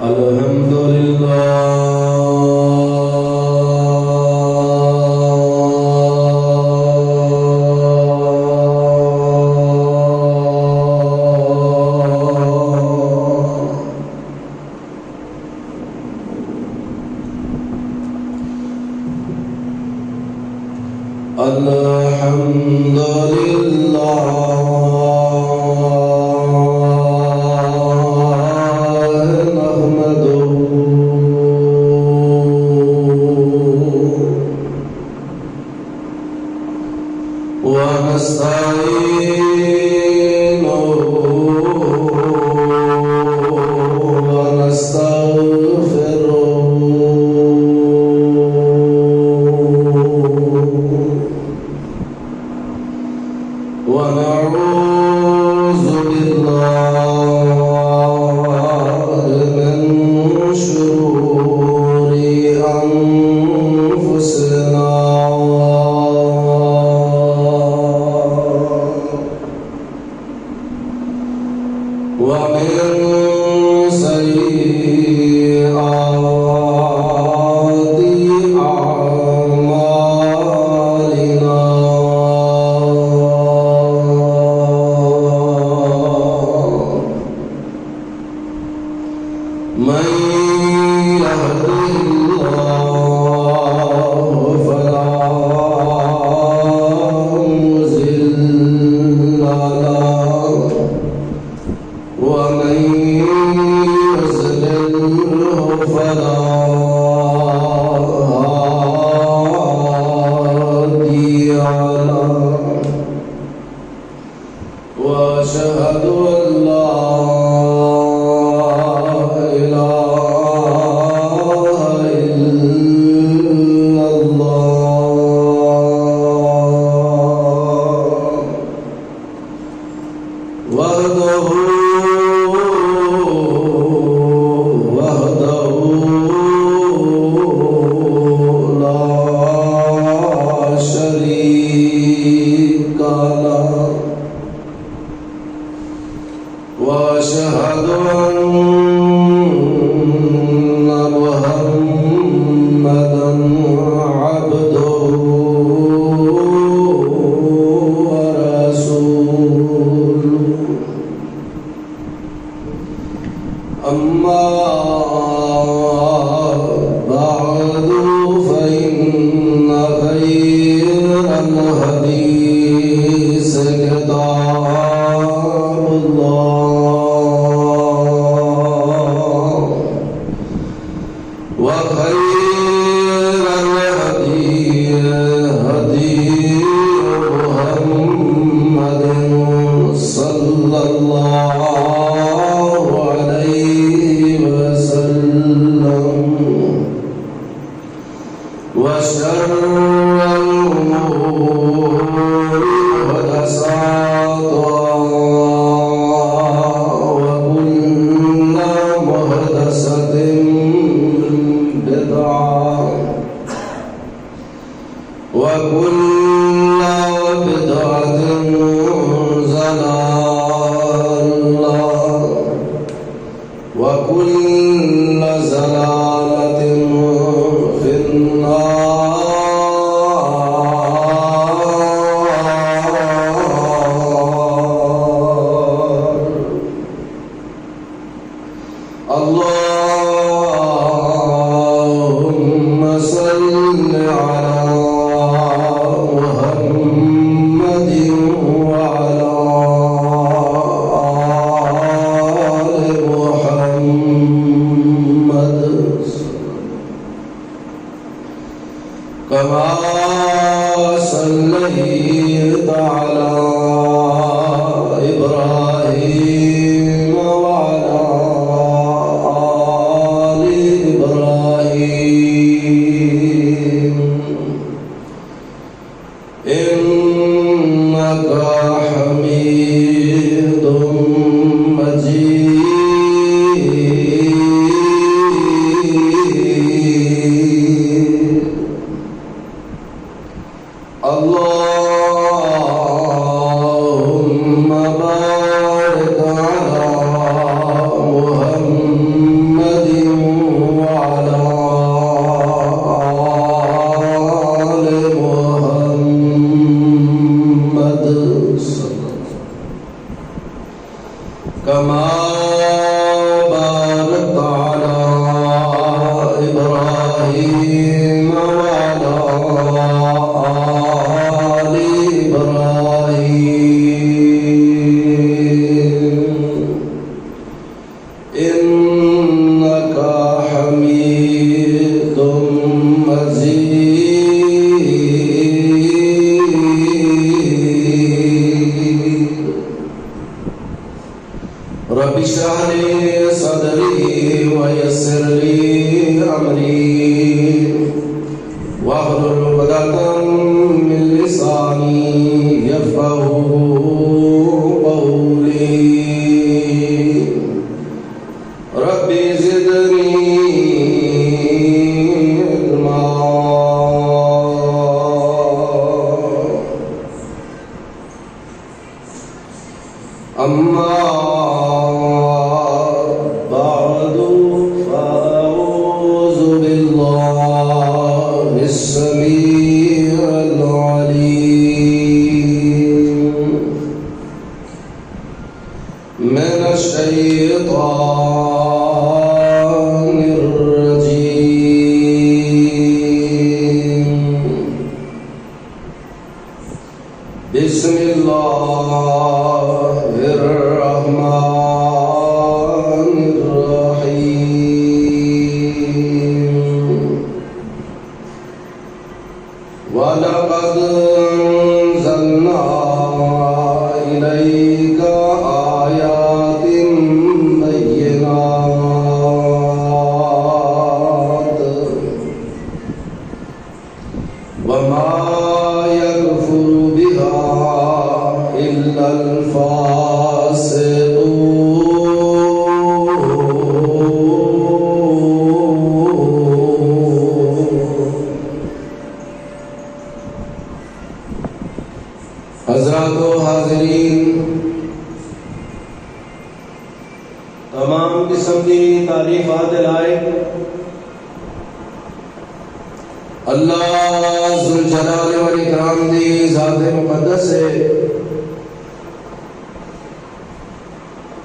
الحمد لله نحمده ونستعينه ونعوذ بالله من شرور أنفسنا ومن سيئات أعمالنا من يهده الله فلا مضل له ومن يضلله فلا هادي له وأشهد أن لا وحده لا شريك له وأشهد أن محمدا عبده ورسوله أما بعد فإن خير الحديث كتاب الله وخير الهدي هدي محمد صلى الله عليه وسلم وشر الأمور محدثاتها وكل محدثة بدعة وكل بدعة ضلالة وكل ضلالة في النار. اللهم صل على محمد وعلى آل محمد كما صليت على إبراهيم وعلى آل إبراهيم إنك حميد مجيد. اللهم بارك على محمد وعلى آل محمد كما باركت على إبراهيم وعلى آل إبراهيم إنك حميد مجيد. رب اشرح لي صدري ويسر لي أمري واحلل عقدة من لساني يفقهوا قولي. رب زدني علما. أما بعد فأعوذ بالله السميع العليم من الشيطان الرجيم. بسم الله الرحمن الرحيم. ولقد أنزلنا إليك آيات بينات وما يكفر بها إلا الفاسقون. حضرات و حاضرین، تمام قسم کی تعریفات لائق اللہ ذوالجلال والاکرام دی ذات مقدس ہے۔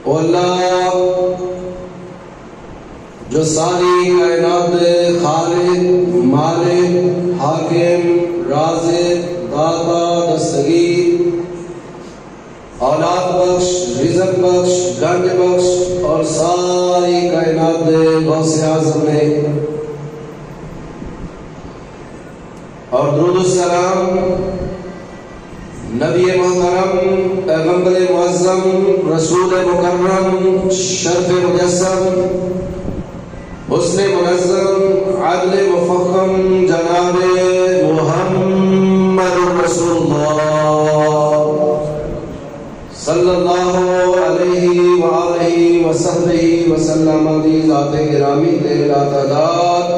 او اللہ جو ساری کائنات خالق، مالک، حاکم، رازق، داتا، دستگیر، اولاد بخش، رزق بخش، گنج بخش اور ساری کائنات دے غوث اعظم نے، اور درود السلام نبی محترم، پیغمبر معظم، رسول مکرم، شرف مجسم، حسن منظم، عدل مفخم، جناب محمد رسول اللہ صلی اللہ علیہ وآلہ وصحبہ وسلم دی ذات گرامی تے لا تعداد،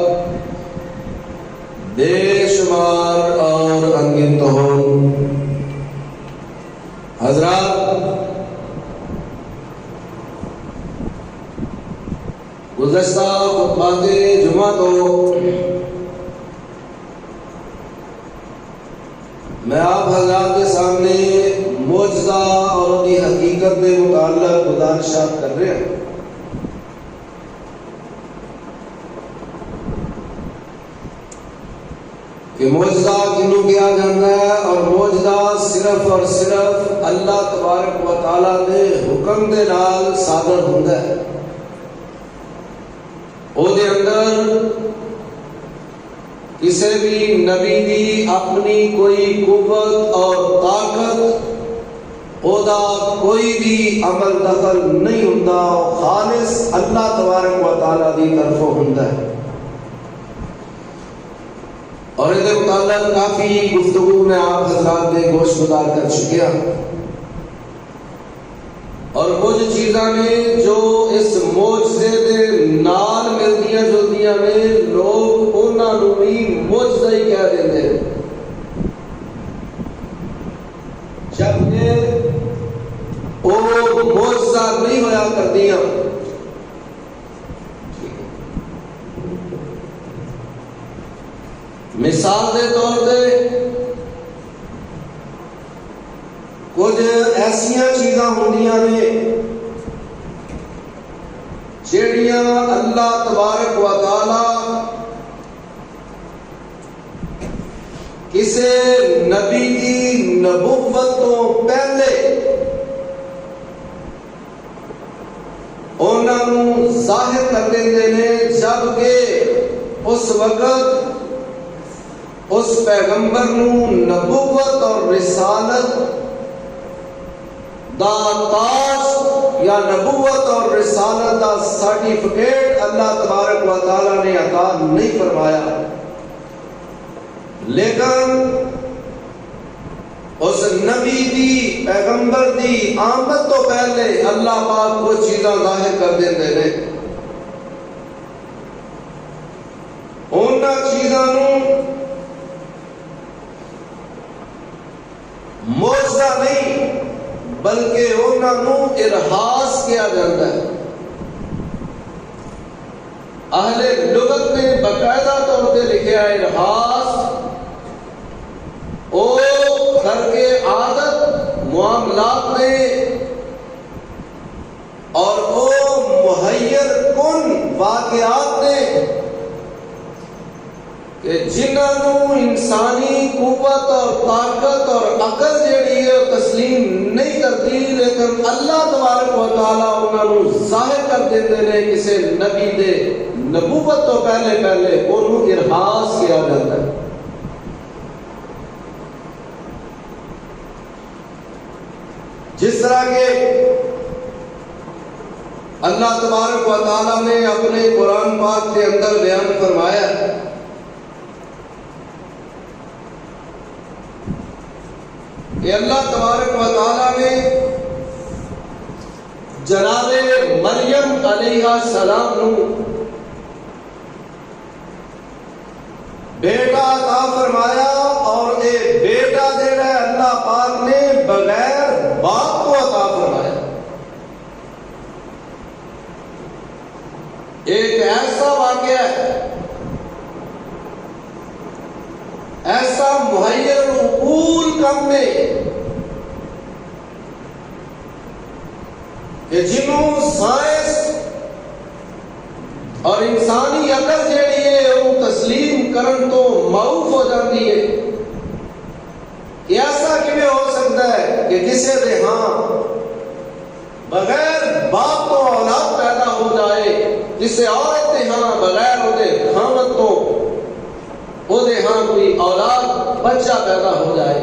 بے شمار اور انگنت ہوں۔ حضرات، گزشتہ خطبات جمعہ تو میں آپ حضرات کے سامنے معجزہ اور ان کی حقیقت کے متعلق گزارشات کر رہے ہیں کہ معجزہ کنوں کیا جاتا ہے، اور معجزہ صرف اور صرف اللہ تبارک و تعالیٰ دے حکم دے نال صادر ہوندا ہے۔ او دے اندر کسی بھی نبی دی اپنی کوئی قوت اور طاقت، او دا کوئی بھی عمل دخل نہیں ہوندا، خالص اللہ تبارک و تعالیٰ دی طرفوں ہوندا ہے۔ اور اس متعلق کافی گفتگو میں آپ حضرات نے گوش گزار کر چکے ہیں، اور کچھ چیزاں نے جو اس معجزے دے نال ملدیاں جلدیاں نے لوگ انہاں نوں بھی معجزہ ہی کہہ دیندے ہیں، جبکہ وہ معجزہ نہیں ہویا کردیاں۔ مثال دے طور پہ کچھ ایسیاں چیزاں ہوندیاں نے جیڑیاں اللہ تبارک و تعالی کسے نبی کی نبوت تو پہلے انہاں نوں ظاہر کر دیندے نے، جبکہ اس وقت اس پیغمبر نوں نبوت اور رسالت دا تاج یا نبوت اور رسالت دا سرٹیفکیٹ اللہ تبارک و تعالیٰ نے عطا نہیں فرمایا، لیکن اس نبی دی، پیغمبر دی آمد تو پہلے اللہ پاک کو چیزاں ظاہر کر دیندے نے۔ انہاں چیزاں نوں معجزہ نہیں بلکہ انہاں نوں ارہاس کیا جاتا ہے۔ اہل لغت میں باقاعدہ طور پہ لکھا ہے ارہاس، او خرق عادت معاملات میں، اور او محیر کن واقعات نے کہ جنہاں نوں انسانی قوت اور طاقت اور عقل جیڑی ہے تسلیم نہیں کرتی، لیکن اللہ تبارک و تعالیٰ انہاں نوں ظاہر کر دیندے نے کسی نبی دے نبوت تو پہلے انہوں ارہاس کیا جاتا ہے۔ جس طرح کہ اللہ تبارک و تعالیٰ نے اپنے قرآن پاک کے اندر بیان فرمایا کہ اللہ تبارک و تعالیٰ نے جناب مریم علیہ السلام نو بیٹا عطا فرمایا، اور اے بیٹا جڑا ہے اللہ پاک نے باپ کو عطا فرمایا. ایک ایسا واقعہ ہے، ایسا محیر العقول کم نے کہ جنہوں سائنس اور انسانی عقل جیڑی ہے وہ تسلیم کرن تو معروف ہو جاتی ہے کہ ایسا کیویں ہو سکتا ہے کہ کسی دے ہاں بغیر باپ تو اولاد پیدا ہو جائے، جسے عورت دے ہاں بغیر وہ دے خامد تو وہ دے ہاں کوئی اولاد بچہ پیدا ہو جائے.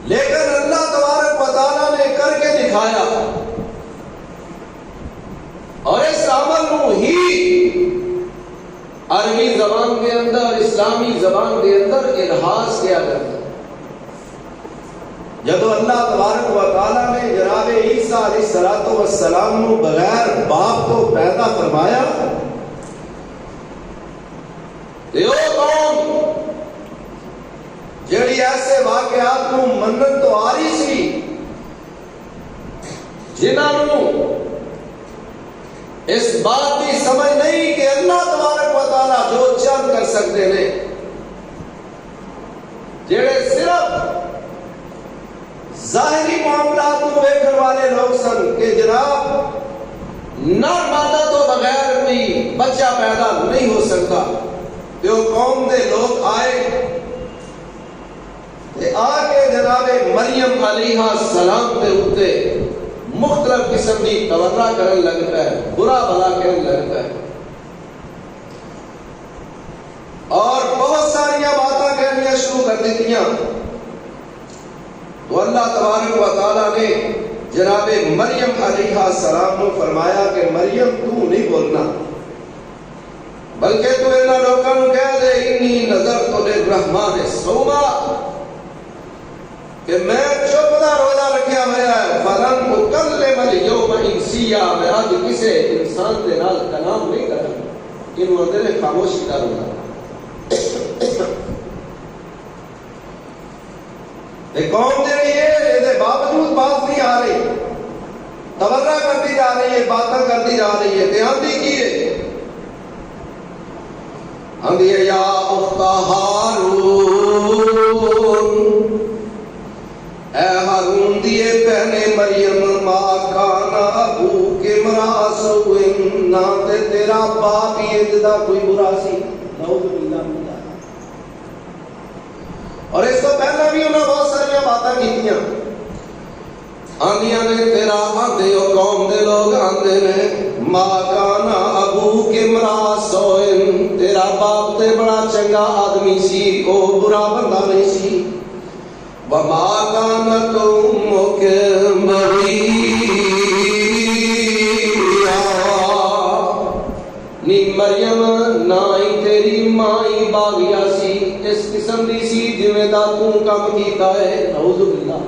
لیکن اللہ تبارک و تعالیٰ نے کر کے دکھایا، اور اس عمل کو ہی عربی زبان کے اندر، اسلامی زبان کے اندر الحاظ کیا جاتا ہے. جب اللہ تبارک و تعالیٰ نے جناب عیسیٰ علیہ السلام کو بغیر باپ کو پیدا فرمایا، تو قوم جڑی ایسے واقعات کو منت تو آ رہی سی، جنہوں اس بات کی سمجھ نہیں کہ اللہ تبارک و تعالیٰ جو چند کر سکتے ہیں، جڑے صرف ظاہری معاملات کو دیکھنے والے لوگ سن کہ جناب نر مادہ تو بغیر کوئی بچہ پیدا نہیں ہو سکتا. جو قوم دے لوگ آئے آ کے جناب مریم علیہ السلام پہ اٹھتے مختلف قسم کی تورا کرنے لگتا ہے، برا بھلا کرنے لگتا ہے، اور بہت ساری باتیں کہنیاں شروع کر دیتیاں. تو اللہ تبارک و تعالیٰ نے جناب مریم علیہ السلام کو فرمایا کہ مریم تو نہیں بولنا، بلکہ تو انہاں لوگوں کو کہہ دے انی نذرت للرحمن صوما، کہ میں چپ دا روزہ رکھیا ہوا ہے، فلن اکلم اليوم انسیا، میں آج کسی انسان دے نال کلام نہیں کروں، انہوں نے خاموشی کا روزہ. قوم جڑی ہے اس باوجود بات نہیں آ رہی، تورا کرتی جا رہی ہے، باتیں کرتی جا رہی ہے. آندھی کی ہے؟ آندھی ہے یا اخت ہارون، اے ہارون دیے بہنے مریم، ما کان ابوک امرا سوء، نہ تے تیرا باپ ہی جدا کوئی برا سی. نعوذ باللہ من ذالک. اور اس کو پہلے بھی انہوں نے بہت ساری باتیں کیتیاں. آندیاں نے تیرا آندے ہو قوم دے لوگ آندے نے ما کان ابوک امرا سوء، تیرا باپ تے بڑا چنگا آدمی سی، او برا بندہ نہیں سی. وما كانت امك بغيا، نی مریم نہ ہی تیری ماں ہی باغیا سی، اس قسم دی سی جویں دا تو کم کیتا ہے. نعوذ باللہ.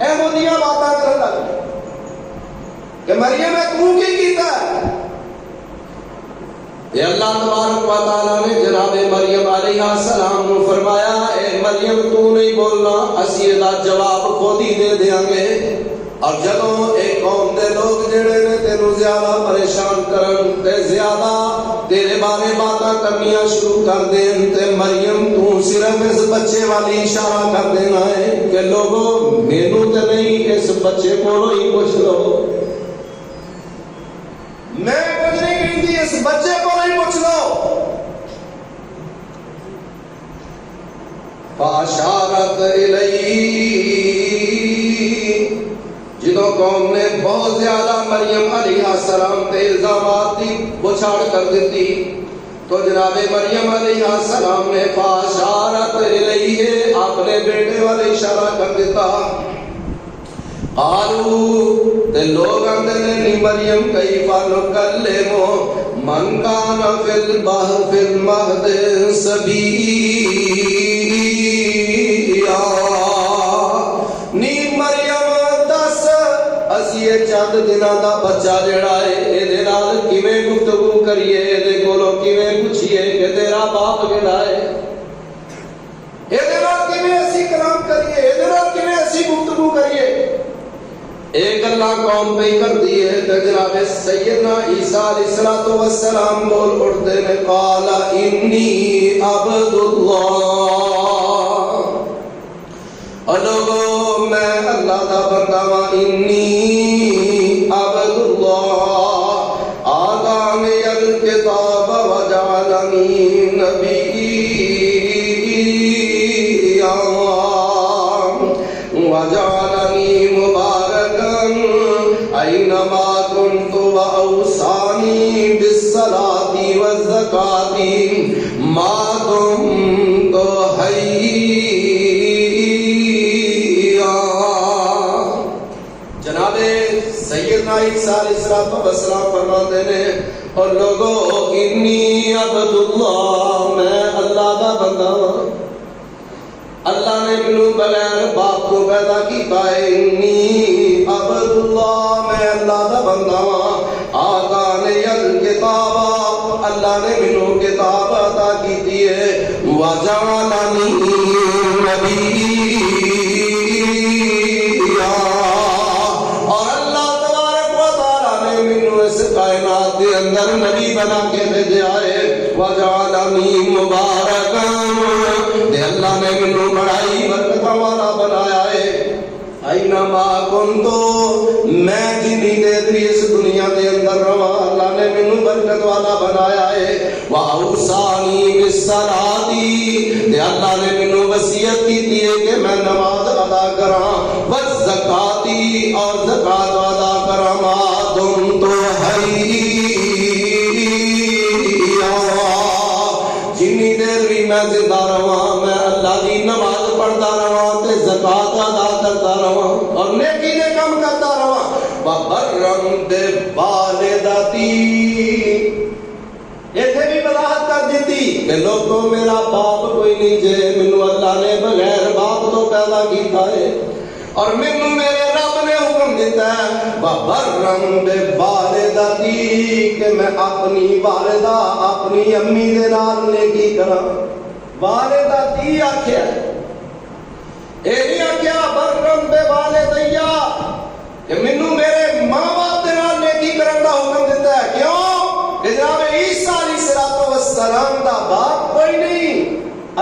اے مودیاں باتاں کرن لگ کہ مریم تو کی کیتا ہے؟ یہ اللہ تبارک و تعالیٰ نے جناب مریم علیہ السلام کو فرمایا اے مریم تو نہیں بولنا، اسی دا جواب خود ہی دے دیاں گے. اور جدوں ایک قوم دے لوگ جڑے نے تینوں زیادہ پریشان کرن تے زیادہ تیرے بارے باتاں کرنیاں شروع کر دین تے مریم تو صرف اس بچے والی اشارہ کر دینا ہے کہ لوگوں مینوں تے نہیں اس بچے کو ہی پوچھ لو، میں کچھ نہیں کہتی، اس بچے کو نہیں پوچھ لو. فاشارت الیہ، جدوں قوم نے بہت زیادہ مریم علیہ السلام پہ الزامات کی بچھاڑ کر دیتی تو جناب مریم علیہ السلام نے فاشارت الیہ، اپنے بیٹے والے اشارہ کر دیتا. قالو تے لوگ آندے نے مریم کیف نکلم من کان فی البحر فی المہد صبیا، نی مریم دس اسی چند دناں دا بچہ جڑا ہے اے دے نال کیویں گفتگو کریے، اے دے کولوں کیویں پوچھیے کہ تیرا باپ کیڑا ہے، اے دے نال اسی گفتگو کریے. ایک اللہ قوم پہ کر دیے تو جناب سیدنا عیسیٰ علیہ السلام بول اٹھتے نے قال انی عبد اللہ. اور لوگوں میں اللہ دا بندہ ہاں. انی عبد اللہ آتانی الکتاب وجعلنی نبیّا وجعلنی اینما کنت واوصانی بالصلاۃ والزکاۃ ما دمت حیا. جناب سیدنا عیسیٰ علیہ السلام فرماتے ہیں اور لوگوں انی عبد اللہ میں اللہ کا بندہ ہوں. اللہ نے مینوں بغیر باپ کو پیدا کیتا ہے. انی عبد اللہ میں اللہ دا بندہ ہاں. آتانی الکتاب اللہ نے مینوں کتاب عطا کیتی ہے. وجعلنی نبیّا اور اللہ تبارک و تعالی نے مینوں اس کائنات کے اندر نبی بنا کے بھیجا ہے. وجعلنی مبارکا اللہ نے مینوں بڑائی برکت والا بنایا ہے. اینما کنتو میں جنی دیر بھی اس دنیا دے اندر رہا اللہ نے مینوں برکت والا بنایا ہے. واوصانی بالصلاۃ اللہ نے مینوں وصیت کی ہے کہ میں نماز ادا کراں. والزکاۃ اور زکات ادا کراں. ما دمت حیا جنی دیر بھی میں زندہ رہا میں اللہ دی نماز پڑھتا رہا تے زکات ادا کرتا رہا اور نیکی دے کام کرتا رہا. وبرم بوالدتی ایتھے بھی وضاحت کر دیتی کہ لوگوں میرا باپ کوئی نہیں جے مینوں اللہ نے بغیر باپ تو پیدا کیتا ہے اور مینوں میرے رب نے حکم دیتا ہے. وبرم بوالدتی کہ میں اپنی والدہ اپنی امی دے نال نیکی کراں. والدتی آکھیا اے نہیں آکھیا برم بوالدیا کہ مینوں میرے ماں باپ دے نال نیکی کرن دا حکم دیتا ہے. کیوں کہ جناب عیسیٰ علیہ السلام دا باپ کوئی نہیں.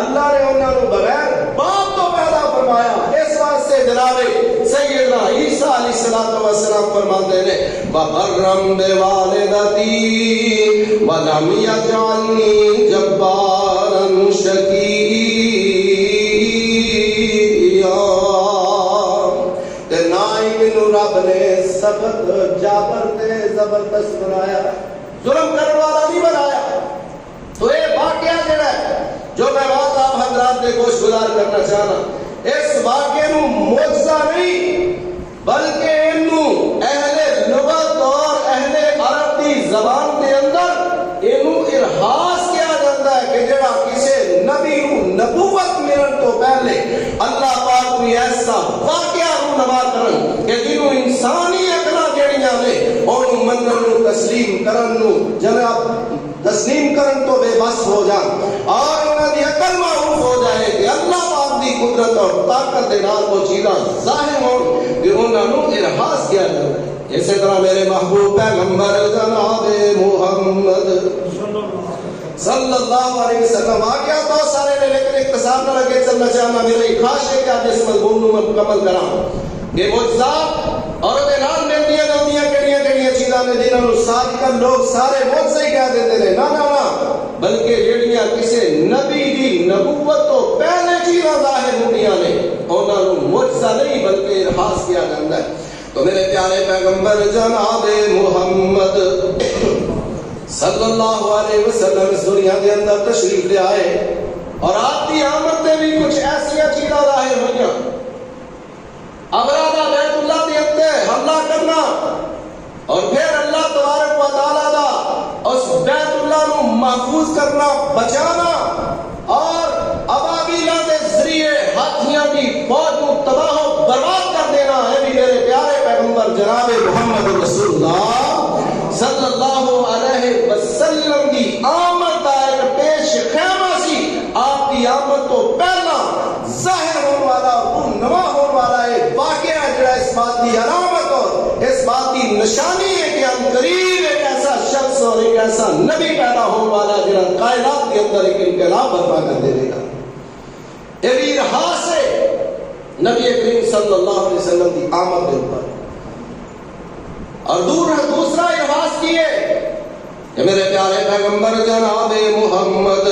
اللہ نے انہاں نوں بغیر باپ تو پیدا فرمایا. اس واسطے جناب سیدنا عیسیٰ علیہ السلام فرماتے ہیں وبرم بوالدتی ولم یجعلنی جبارا شقیا. تے نہ ہی مینوں رب نے سخت جابر تے زبردست بنایا ظلم کرنے والا نہیں بنایا. تو یہ واقعہ جڑا ہے جو میں بات آپ حضرات نے گوش گزار کرنا چاہنا اس واقعے نو معجزہ نہیں بلکہ انو اہل لغت اور اہل عرب کی زبان کے اندر انو ارہاس کیا جاتا ہے کہ جڑا کسی نبی نو نبوت ملن تو پہلے اللہ پاک کوئی ایسا واقعہ رونما کرن کہ جنوں انسانی عقلاں جڑیاں نے اونوں منن نو تسلیم کرن نو جناب تسلیم کرن تو بے بس ہو جان اور انہاں دی عقل معروف ہو جائے کہ اللہ پاک دی قدرت اور طاقت دے نال وہ چیزاں ظاہر ہون کہ انہاں نو ارہاس کیا جائے. اسی طرح میرے محبوب پیغمبر جناب محمد صلی اللہ علیہ وسلم آگیا تو سارے نے لیکن اختصار نہ لگے چلنا چاہنا میری خواہش ہے کہ آج اس مضمون نو مکمل کراں کہ معجزات اور دے نال ملدیاں جاندیاں کیڑیاں چیزاں نے جنہاں نو ساتھ کر لوگ سارے معجزے ہی کہہ دیتے ہیں. نہ بلکہ جڑیاں کسی نبی دی نبوت تو پہلے چیزاں ظاہر ہوندیاں نے انہاں نو معجزہ نہیں بلکہ ارہاس کیا جاتا ہے. تو میرے پیارے پیغمبر جناب محمد صلی اللہ علیہ وسلم اس دنیا کے اندر تشریف لے آئے اور آپ کی آمد میں بھی کچھ ایسی چیزاں ظاہر ہوئیں. ابرادہ بیت اللہ کے اندر حملہ کرنا اور پھر اللہ تبارک و تعالیٰ دا اس بیت اللہ نو محفوظ کرنا بچانا اور ابابیلہ کے ذریعے ہاتھیاں کی فوج کو تباہ و برباد کر دینا ہے بھی میرے پیارے پیغمبر جناب محمد رسول اللہ صلی اللہ علیہ وسلم کی آمد کا ایک پیش خیمہ سی. آپ کی آمد تو پہلا ظاہر ہونے والا اور نما ہونے والا ہے واقعہ جڑا اس بات کی علامت اور اس بات کی نشانی ہے کہ ہم قریب ایک ایسا شخص اور ایک ایسا نبی پیدا ہونے والا جڑا کائنات کے اندر ایک انقلاب برپا کر دے گا. یہ بھی ارحاس ہے نبی کریم صلی اللہ علیہ وسلم کی آمد کے اوپر. اور دوسرا ارحاس کیے کہ میرے پیارے پیغمبر جناب محمد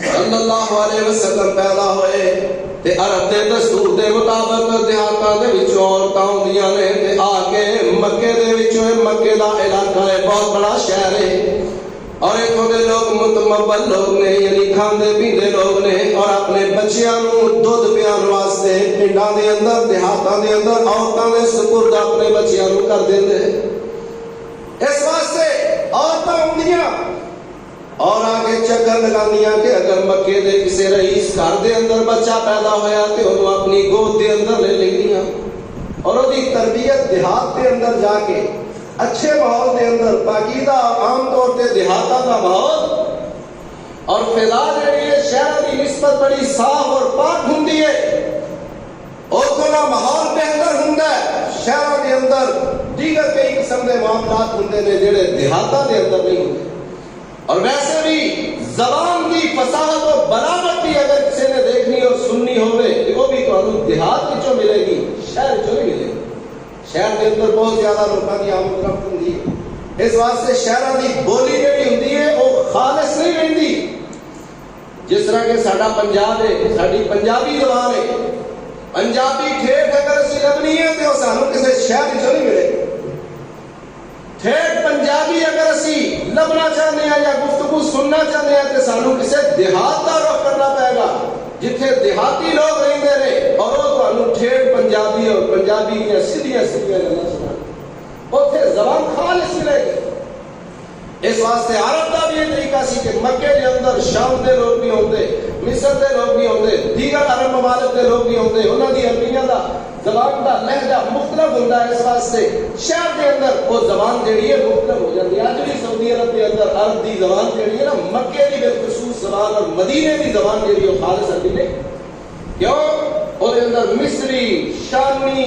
صلی اللہ علیہ وسلم پیدا ہوئے تے عرب دے دستور دے مطابق دیہاتاں دے وچوں عورتاں ہوندیاں نے تے آ کے مکے دے وچوں مکے دا علاقہ ہے بہت بڑا شہر ہے اور اتھوں دے لوگ متمول لوگ نے یعنی کھاندے پیندے لوگ نے اور اپنے بچیاں نوں دودھ پیان واسطے پنڈاں دے اندر دیہاتاں دے اندر عورتاں دے سپرد اپنے بچیاں نوں کر دیندے. اس واسطے عورتاں ہوندیاں اور آگے چکر لگاندیاں کہ اگر مکے دے کسی رئیس گھر دے اندر بچہ پیدا ہویا تے انہوں اپنی گود دے اندر لے لیندیاں اور اودی تربیت دیہات دے اندر جا کے اچھے ماحول دے اندر پاکیزہ عام طور تے دیہاتاں دا ماحول اور فضا جڑی ہے شہر دی نسبت بڑی صاف اور پاک ہوندی ہے. اوتھوں دا ماحول بہتر ہوندا ہے. شہراں دے اندر دیگر کئی قسم دے معاملات ہوندے نے جڑے دیہاتاں دے اندر نہیں ہوندے. اور ویسے بھی زبان کی فصاحت اور بلاغت بھی اگر کسی نے دیکھنی اور سننی ہوئے وہ بھی تو دیہات وچوں ملے گی, شہر وچوں نہیں ملے گی. شہر کے اندر بہت زیادہ لوگوں کی آمد رفت ہوندی ہے. اس واسطے شہراں دی بولی جڑی ہوندی ہے وہ خالص نہیں رہندی. جس طرح کہ ساڈا پنجاب ہے, ساڈی پنجابی زبان ہے, پنجابی ٹھیٹھ اگر اسی لبنی ہے تو سانو کسی شہر وچوں نہیں ملے گی. ٹھیٹھ پنجابی اگر اسی لبنا چاہتے ہیں یا گفتگو سننا چاہتے ہیں تو سانو کسی دیہات کا رخ کرنا پائے گا جتھے دیہاتی لوگ رہندے نے اور وہ تانوں ٹھیٹھ پنجابی اور پنجابی دیا سیدھیاں گلاں سنان. اوتھے زبان خالص ملے گی. اس واسطے عرب کا بھی یہ طریقہ سی کہ مکے کے اندر شام کے لوگ بھی ہوندے, مصر کے لوگ بھی ہوندے, دیگر عرب ممالک کے لوگ بھی ہوندے. انہاں دی عربیاں دا زبان دا لہجہ مختلف ہوندا ہے. اس واسطے شہر کے اندر وہ زبان جڑی ہے مختلف ہو جاتی ہے. اج بھی سعودی عرب کے اندر عرب دی زبان جڑی ہے نا مکے دی بالخصوص زبان اور مدینے دی زبان جڑی ہے خالص عربی نہیں. کیوں وہ دے اندر مصری, شامی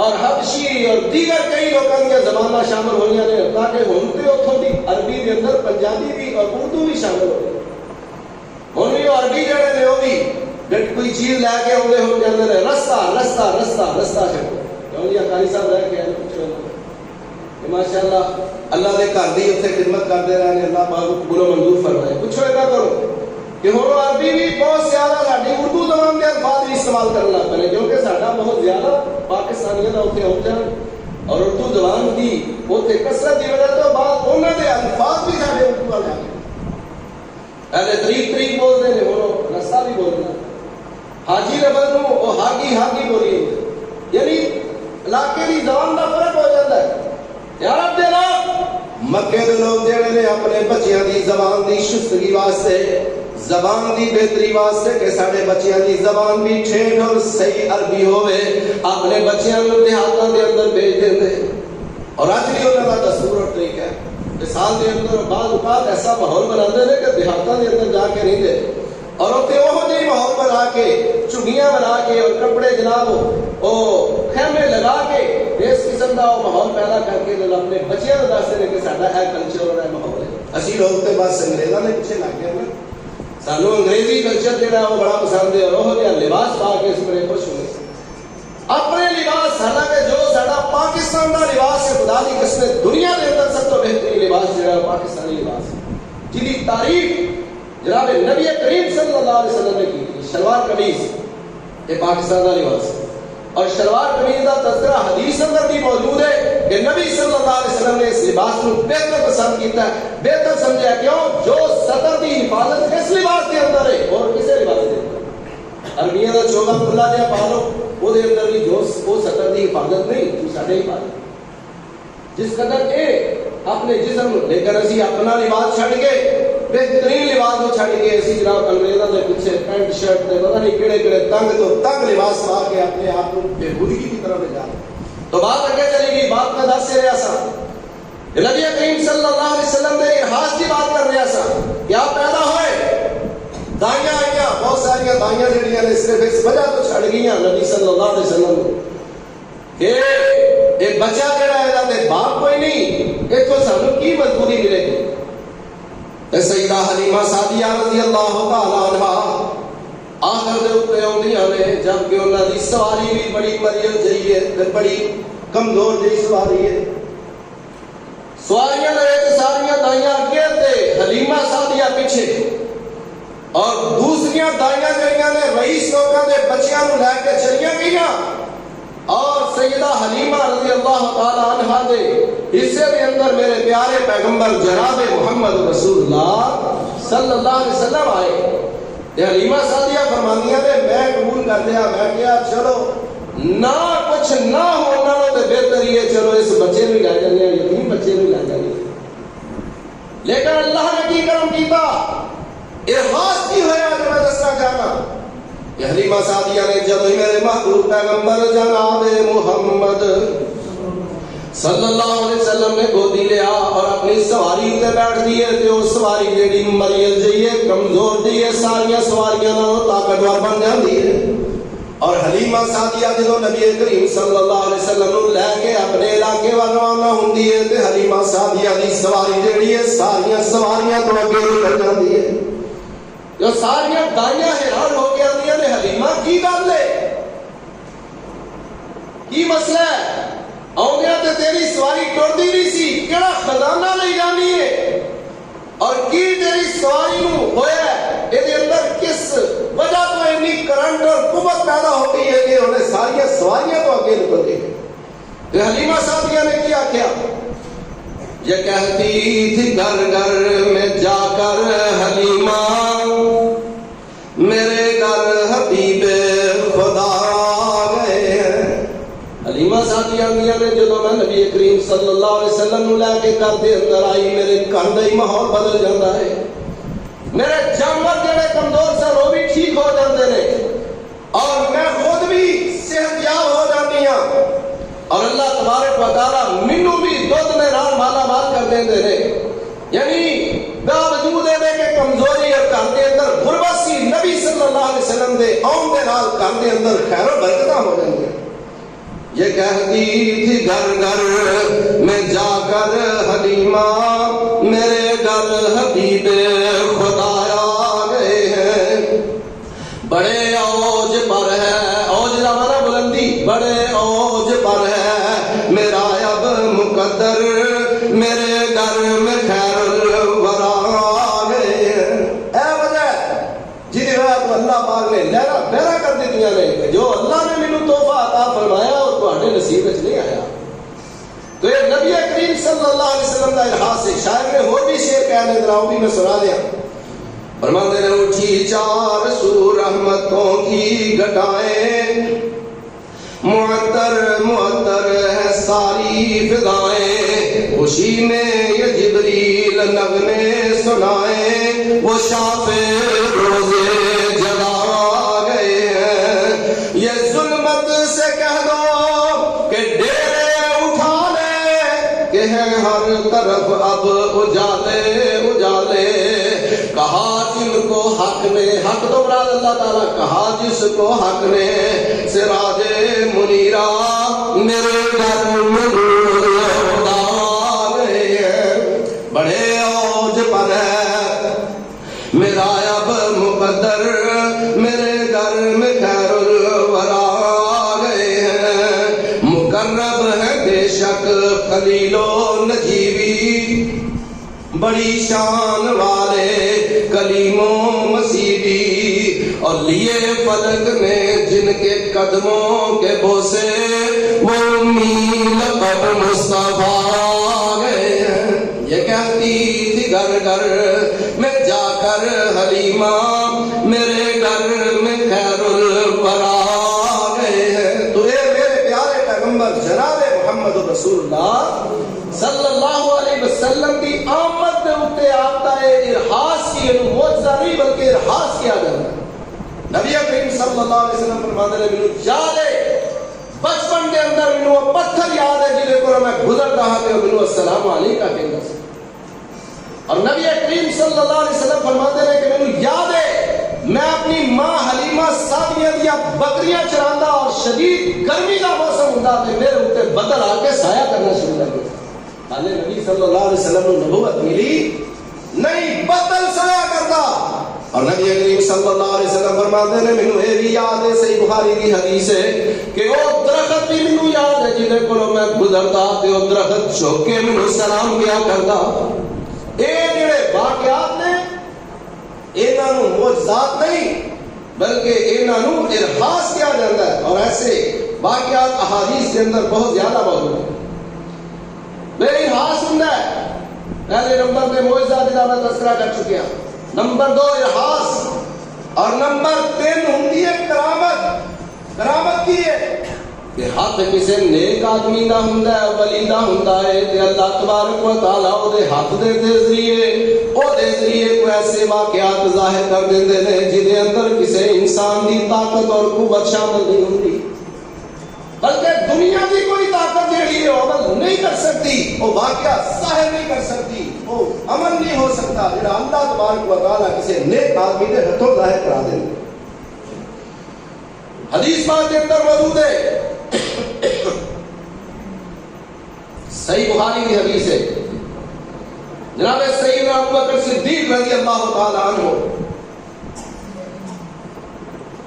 اور حبشی اور دیگر کئی لوگوں کی زبانیں شامل ہوئی ہیں تاکہ ہن تے اوتھوں دی عربی دے اندر پنجابی بھی اور اردو بھی شامل ہو گئی. ہن بھی عربی جڑے نے وہ بھی کوئی چیز لے کے آؤندے ہو جاندے نے رستہ رستہ رستہ رستہ چھڈو. کیوں جی قاری صاحب رہ کے آئے پوچھو کہ ماشاءاللہ اللہ دے گھر دی اوتھے خدمت کردے رہے نے, اللہ پاک قبول و منظور فرمائے. پوچھو ادا کرو کہ ہن عربی بھی بہت زیادہ ساڈی اردو زبان کے الفاظ بھی استعمال کرنا لگ پے کیونکہ ساڈا بہت زیادہ پاکستانیوں کا اتنے ہو جان اور اردو زبان کی اتنے کثرت کی وجہ تو بعد انہوں کے الفاظ بھی سارے اردو والے آ گئے. پہلے طریق بولتے ہیں ہوں رستہ بھی بولنا. حاجی لفظ وہ ہاگی ہاگی بولی یعنی علاقے کی زبان کا فرق ہو جاتا ہے. عرب دے لوگ مکے دے لوگ جڑے نے اپنے بچیاں دی زبان دی شستگی واسطے زبان دی بہتری واسطے کہ ساڈے بچیاں دی زبان بھی ٹھیٹھ اور صحیح عربی ہوے اپنے بچیاں نوں دیہاتاں دے اندر بھیج دیندے. اور اج بھی انہاں دا دستور اور طریقہ ہے کہ سال دے اندر بعض اوقات ایسا ماحول بناندے نے کہ دیہاتاں دے اندر جا کے رہندے اور اتنے وہ جی ماحول بنا کے چگیاں بنا کے اور کپڑے جناب وہ خیمے لگا کے اس قسم کا وہ ماحول پیدا کر کے اپنے بچیاں کو دستے ہیں کہ ساڈا ہے کلچر اور ہے ماحول ہے. اسی لوگ تو بس انگریزاں دے پیچھے لگ گئے نا. سانو انگریزی کلچر جہاں وہ بڑا پسند ہے اور وہ جہاں لباس پا کے اس بڑے خوش ہوئے اپنے لباس. حالانکہ جو ساڈا پاکستان کا لباس ہے خدا کی قسم دنیا کے اندر سب تو بہترین لباس جو ہے پاکستانی لباس ہے جن کی تعریف جناب نبی کریم صلی اللہ علیہ وسلم نے کی تھی. شلوار قمیض یہ پاکستان کا لباس ہے اور شلوار قمیض کا تذکرہ حدیث اندر بھی موجود ہے کہ نبی صلی اللہ علیہ وسلم نے اس لباس کو بہتر پسند کیتا ہے, بہتر سمجھا. کیوں جو سطر کی حفاظت اس لباس کے اندر ہے اور کسی لباس کے اندر. عربیاں کا چوگا کھلا جہا پا لو وہ اندر بھی جو وہ سطر کی حفاظت نہیں تو ساڈے حفاظت جس قدر اے اپنے جسم لیکن اسی اپنا لباس چھڑ کے بہترین لباس کو چھڑ کے اسی جناب انگریزوں کے پیچھے پینٹ شرٹ تے پتہ نہیں کہڑے کہڑے تنگ تو تنگ لباس پا کے اپنے آپ کو بےبودگی کی طرف لے جا رہے. تو بات آگے چلے گی. بات کا دس سے رہا سا نبی کریم صلی اللہ علیہ وسلم نے ارحاس کی بات کر رہا سا کہ آپ پیدا ہوئے دائیاں آئیاں، بہت ساری دائیاں جڑیاں نے صرف اس وجہ تو چھڑ گئیاں نبی صلی اللہ علیہ وسلم کہ ایک بچہ جڑا ہے نا تے باپ کوئی نہیں، اتوں سانو کی مجبوری ملے گی؟ سیدہ حلیمہ سعدیہ رضی اللہ تعالی عنہا آخر دے اوپر آؤندیاں نے، جبکہ انہاں دی سواری بھی بڑی مریم جئی ہے تے بڑی کمزور جئی سواری ہے. سواریاں نے ساریاں دائیاں اگے تے حلیمہ سعدیہ پیچھے، اور دوسریاں دائیاں جڑیاں نے رئیس لوگاں دے بچیاں نو لے کے چلیاں گئیاں، اور سیدہ حلیمہ رضی اللہ تعالی عنہا دے حصے دے اندر میرے پیارے پیغمبر جناب محمد رسول اللہ صلی اللہ علیہ وسلم آئے. حلیمہ سعدیہ فرماندیاں نے میں قبول کر لیا، میں کہا چلو نہ کچھ نہ ہونا تے بہتر ہی ہے، چلو اس بچے نو لے جانے، یتیم بچے نو لے جانے. لیکن اللہ نے کی کرم کیتا، ارخاص کی ہویا جو میں دسنا چاہنا کہ حلیمہ سعدیہ نے جب میرے محبوب پیغمبر جناب محمد صلی اللہ علیہ وسلم نے گودی لیا اور اپنی سواری تے بیٹھ دیے تے وہ سواری جیڑی مریل جئی ہے، کمزور جئی ہے، ساریاں سواریاں نالوں طاقتور بن جاندی ہے. اور حلیمہ سعدیہ جدوں نبی کریم صلی اللہ علیہ وسلم نو لے کے اپنے علاقے ول روانہ ہوندی ہے تے حلیمہ سعدیہ دی سواری جیڑی ہے ساریاں سواریاں تو اگے نکل جاندی ہے. جو ساریاں دائیاں حیران ہو کے آندیاں نے حلیمہ کی گل ہے، کی مسئلہ ہے؟ آؤندیاں تے تیری سواری ٹردی نہیں سی، کیڑا خزانہ لے جانی ہے؟ اور کی تیری سواری نو ہویا ہے اے دے اندر کس وجہ تو اتنی کرنٹ اور قوت پیدا ہو گئی ہے کہ انہیں ساریاں سواریاں تو آگے نکل گئی؟ حلیمہ سعدیہ نے کیا کیا؟ یہ کہتی تھی گھر گھر میں جا کر حلیمہ میرے گھر حبیب خدا آ گئے ہیں. حلیمہ سعدیہ نے جدو میں نبی کریم صلی اللہ علیہ وسلم نو لے کے گھر دے اندر آئی، میرے گھر دا ہی ماحول بدل جاتا ہے، میرے جانور جڑے کمزور سے وہ بھی ٹھیک ہو جاتے ہیں، اور میں خود بھی صحت یاب ہو جاتی ہوں، اور اللہ تبارک و تعالی مینوں بھی دودھ میں نال مالا مال کر دیندے نے. یعنی باوجود ہے کہ کمزوری اور گھر دے اندر غربت سی، نبی صلی اللہ علیہ وسلم دے آن دے نال گھر دے اندر خیر و برکتاں ہو جاندیاں. یہ کہتی تھی گھر گھر میں جا کر حلیمہ میرے گھر حبیب خدا آ گئے ہیں. بڑے اوج پر ہے، اوج کا معنی بلندی، بڑے اوج پر ہے میرا اب مقدر، میرے گھر میں خیر الورا آ گئے ہیں. اے وجہ جی اللہ پاک نے لہرا بہرا کر دیتیاں نے، جو اللہ نے مینوں تحفہ عطا فرمایا وہ تہاڈے نصیب وچ نہیں آیا. تو یہ نبی کریم صلی اللہ علیہ وسلم کا ارحاص ہے. شاعر نے اور بھی شعر کہہ دے وہ بھی میں سنا دیا. فرماتے نے اٹھی چار سو رحمتوں کی گھٹائیں، معطر معطر ہے ساری فضائیں، خوشی میں یہ جبریل نغمے سنائیں، وہ شافع روزے جگا آ گئے ہیں. یہ ظلمت سے کہہ دو کہ ڈیرے اٹھا لے، کہ ہے ہر طرف اب اجالے اجالے. کہا جن کو حق نے، حق تو مراد اللہ تعالیٰ، کہا جس کو حق نے سراج منیرہ میرے گھر میں خدا آ گئے ہیں. بڑے اوج پر ہے میرا اب مقدر، میرے گھر میں خیر الورا آ گئے ہیں. مقرب ہے بے شک خلیل و نجیبی، بڑی شان والے کلیم و مسیبی، اور لیے فلک نے جن کے قدموں کے بوسے، وہ امی لقب مصطفیٰ آ گئے ہیں. یہ کہتی تھی گھر گھر میں جا کر حلیمہ میرے گھر میں خیر الورا آ گئے ہیں. تو اے میرے پیارے پیغمبر جناب محمد رسول اللہ صلی اللہ علیہ وسلم کی آمد کے اوپر آپ کا ارحاص کی معجزہ نہیں بلکہ ارحاص کیا جاتا ہے. نبی کریم صلی اللہ علیہ وسلم فرماتے ہیں مینوں یاد ہے بچپن کے اندر مینوں وہ پتھر یاد ہے جہدے کو میں گزرتا ہاں تے مینوں السلام علیکم کہندا سی. اور نبی کریم صلی اللہ علیہ وسلم فرماتے ہیں کہ مینوں یاد ہے میں اپنی ماں حلیمہ سعدیہ دیا بکریاں چراندا اور شدید گرمی کا موسم ہوندا تے میرے اوتے بدل آ کے سایہ کرنا شروع کر دیا۔ حالے نبی صلی اللہ علیہ وسلم کو نبوت ملی نہیں، بدل سایہ کرتا۔ اور نبی کریم صلی اللہ علیہ وسلم فرماتے ہیں مینوں اے بھی یاد ہے، صحیح بخاری کی حدیث ہے کہ وہ درخت بھی مینوں یاد ہے جہدے کولوں میں گزرتا تے وہ درخت جھک کے مینوں سلام کیا کرتا۔ اے جڑے واقعات نے انہاں نوں معجزات نہیں بلکہ انہاں نوں ارہاس کیا جاتا ہے، اور ایسے واقعات احادیث کے اندر بہت زیادہ موجود ہیں۔ بے ارہاس ہوندا ہے، پہلے نمبر پہ معجزات کا میں تذکرہ کر چکے ہیں، نمبر 2 ارہاس، اور نمبر 3 ہوندی ہے کرامت۔ کرامت کی ہے کہ ہاتھ کسی نیک آدمی دا ہوندا ہے، ولی دا ہوندا ہے تے اللہ تبارک و تعالی او دے ہاتھ دے ذریعے کوئی ایسے واقعات ظاہر کر دیندے نے جدے اندر کسی انسان دی طاقت اور قوت شامل نہیں ہوندی، بلکہ دنیا کی کوئی طاقت جیڑی ہے وہ عمل نہیں کر سکتی، وہ واقعہ ظاہر نہیں کر سکتی، وہ عمل نہیں ہو سکتا جڑا اللہ تبارک و تعالی کسی نیک آدمی کے ہاتھوں ظاہر کرا دے۔ حدیث پاک کے اندر موجود ہے، صحیح بخاری کی حدیث ہے، جناب سیدنا ابوبکر صدیق رضی اللہ تعالی عنہ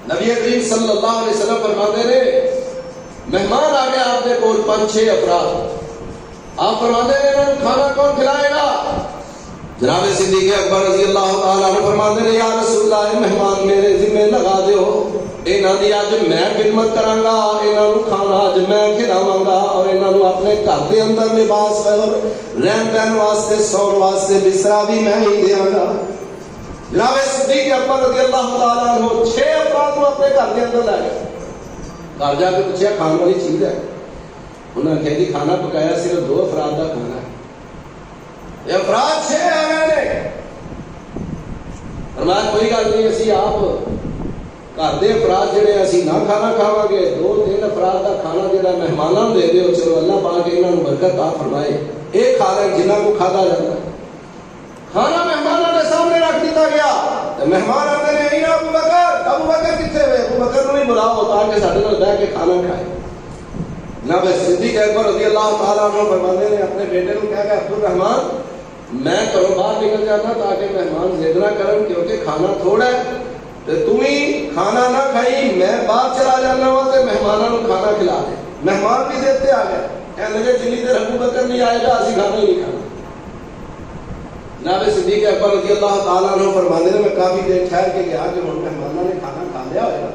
نبی کریم صلی اللہ علیہ وسلم فرماتے ہیں مہمان آ گیا آپ کے کول 5-6 افراد، آپ فرماتے ہیں انہوں کھانا کون کھلائے گا؟ جناب صدیق اکبر رضی اللہ تعالیٰ عنہ فرماتے ہیں یا رسول اللہ مہمان میرے ذمہ لگا دیو، انہاں دی اج میں خدمت کراں گا، انہاں نوں کھانا اج میں کھلاواں گا، اور انہاں نوں اپنے گھر دے اندر لباس اور رہن بہن واسطے سون واسطے بستر بھی میں ہی دیاں گا۔ جناب صدیق اکبر رضی اللہ تعالیٰ عنہ 6 افراد کو اپنے گھر دے اندر لے گئے، گھر جا کے پوچھا کھانے والی چیز ہے؟ انہوں نے کہا جی کھانا پکایا صرف 2 افراد کا کھانا ہے۔ یہ افراد 6 آ گئے نے، فرمایا کوئی گل نہیں، اسی آپ گھر دے افراد جڑے اسی نہ کھانا کھاواں گے، 2-3 افراد کا کھانا جڑا مہماناں دے دیو، چلو اللہ پاک انہاں نوں برکت عطا فرمائے، یہ کھا لیں جنہاں کو کھادا جاتا ہے۔ کھانا مہمانوں کے سامنے رکھ دیتا گیا، مہمان آتے ہیں اے ابو بکر کتنے ہوئے؟ ابو بکر کو نہیں بلاؤ تاکہ ساڈے نال بیٹھ کے کھانا کھائے۔ جناب صدیق اکبر رضی اللہ تعالیٰ عنہ فرماتے ہیں اپنے بیٹے کو کہا کہ عبد الرحمان میں گھروں باہر نکل جانا تاکہ مہمان ضد نہ کرن، کیونکہ کھانا تھوڑا ہے، تم ہی کھانا نہ کھائی، میں باہر چلا جانا وا تے مہمانوں کو کھانا کھلا دے۔ مہمان بھی دیتے آ گئے، کہنے لگے جنی دیر ابو بکر نہیں آئے گا اسی کھانا ہی نہیں کھانا۔ جناب صدیق اکبر رضی اللہ تعالیٰ عنہ فرماتے ہیں میں کافی دیر ٹھہر کے گیا کہ ہن مہمانوں نے کھانا کھا لیا ہوئے گا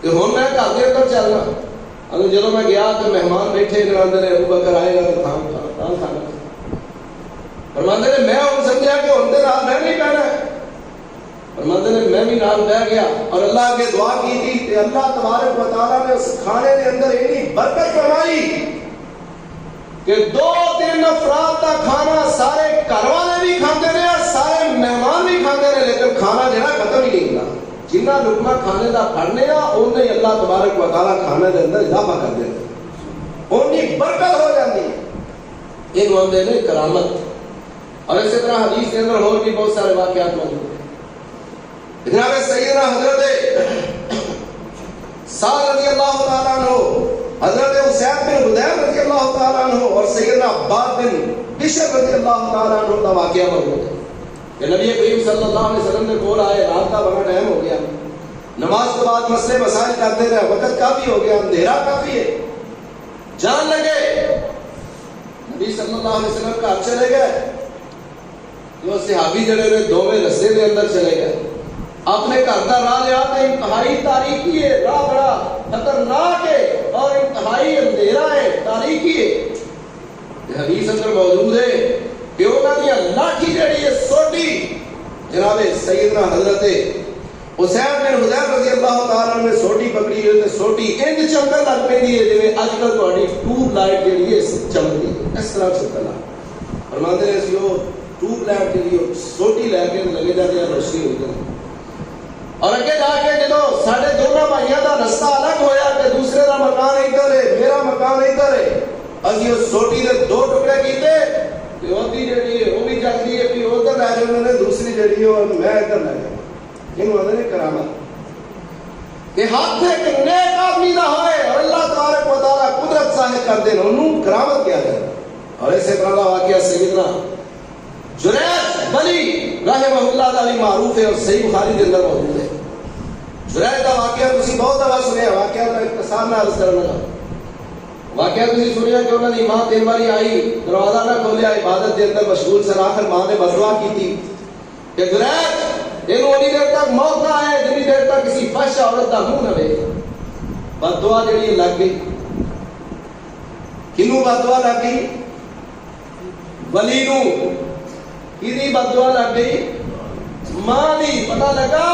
کہ ہن میں گھر دے اندر چلنا۔ اگر جدو میں گیا تو مہمان بیٹھے اندر ابو بکر آئے گا تو کھانا فرماتے ہیں میں ہوں سمجھا کہ ہن دے نال میں نہیں بہنا ہے، فرماتے ہیں میں بھی نال بیٹھ گیا اور اللہ کے دعا کی تھی کہ اللہ تبارک و تعالیٰ نے اس کھانے کے اندر اتنی برکت فرمائی کہ 2-3 افراد کا کھانا سارے گھر والے بھی کھاتے رہے اور سارے مہمان بھی کھاتے رہے، لیکن کھانا جڑا ختم ہی نہیں ہوتا۔ جنہ لقمہ کھانے کا پڑھنے آ انہیں اللہ تبارک و تعالیٰ کھانے کے اندر اضافہ کر دے، انہیں برکت ہو جاتی ہے۔ یہ آتے ہیں کرامت، اور اسی طرح حدیث کے اندر اور بھی بہت سارے واقعات موجود ہیں۔ جناب سیدنا حضرت سعد رضی اللہ تعالیٰ عنہ، حضرت اسید بن حضیر رضی اللہ تعالیٰ عنہ اور سیدنا عباد بن بشر رضی اللہ تعالیٰ عنہ کا واقعہ موجود ہے کہ نبی کریم صلی اللہ علیہ وسلم نے کول آئے، رات کا بڑا ٹائم ہو گیا، نماز کے بعد مسئلے مسائل کرتے رہے، وقت کافی ہو گیا، اندھیرا کافی ہے، جان لگے نبی صلی اللہ علیہ وسلم گھر چلے گئے، جو صحابی جڑے نے دوویں رستے کے اندر چلے گئے، اپنے گھر کا راہ لیا تو انتہائی تاریکی ہے، راہ بڑا خطرناک ہے اور انتہائی اندھیرا ہے، تاریکی ہے۔ حدیث اندر موجود ہے کہ انہوں نے لاٹھی جڑی ہے سوٹی، جناب سیدنا حضرت اسید بن حضیر رضی اللہ تعالیٰ نے سوٹی پکڑی ہوئی تے سوٹی انج چمکن لگ پی ہے جی اج کل تہاڈی ٹیوب لائٹ جڑی ہے چمکتی ہے، اس طرح چمکن لگ فرماتے ہیں اسی وہ ٹیوب لائٹ جڑی ہے سوٹی لے کے لگے جاتے ہیں، روشنی ہوئی جاتی۔ اور اگے جا کے جدو سارے دونوں بھائیوں کا رستہ الگ ہویا کہ دوسرے کا مکان ادھر ہے میرا مکان ادھر ہے، اسی اس سوٹی کے 2 ٹکڑے کیتے، ادھی جڑی ہے وہ بھی جلدی ہے بھی ادھر لے جاؤ، دوسری جڑی ہے میں ادھر لے جاؤں۔ یہ آدھے نے کرامت کہ ہاتھ ایک نیک آدمی نہ ہوئے اور اللہ تبارک و تعالیٰ قدرت ظاہر کر دیں انہوں کرامت کیا جائے. اور ایسے طرح کا واقعہ سیدنا جریج ولی رحمہ اللہ تعالی معروف ہے اور صحیح بخاری کے اندر موجود ہے. جریج کا واقعہ تسی بہت دفعہ سنیا, واقعہ میں اختصار میں عرض کرنا لگا. واقعہ تسی سنیا کہ انہوں نے ماں 3 باری آئی, دروازہ نہ کھولیا, عبادت کے اندر مشغول سر, آخر ماں نے بددعا کی تھی کہ جریج یہ اتنی دیر تک موت نہ آئے جتنی دیر تک کسی فحش عورت کا منہ نہ دیکھے. بددعا جڑی لگ گئی. کنوں بددعا لگ گئی؟ ولی نو. کدی بددعا لگ گئی؟ ماں دی. پتہ لگا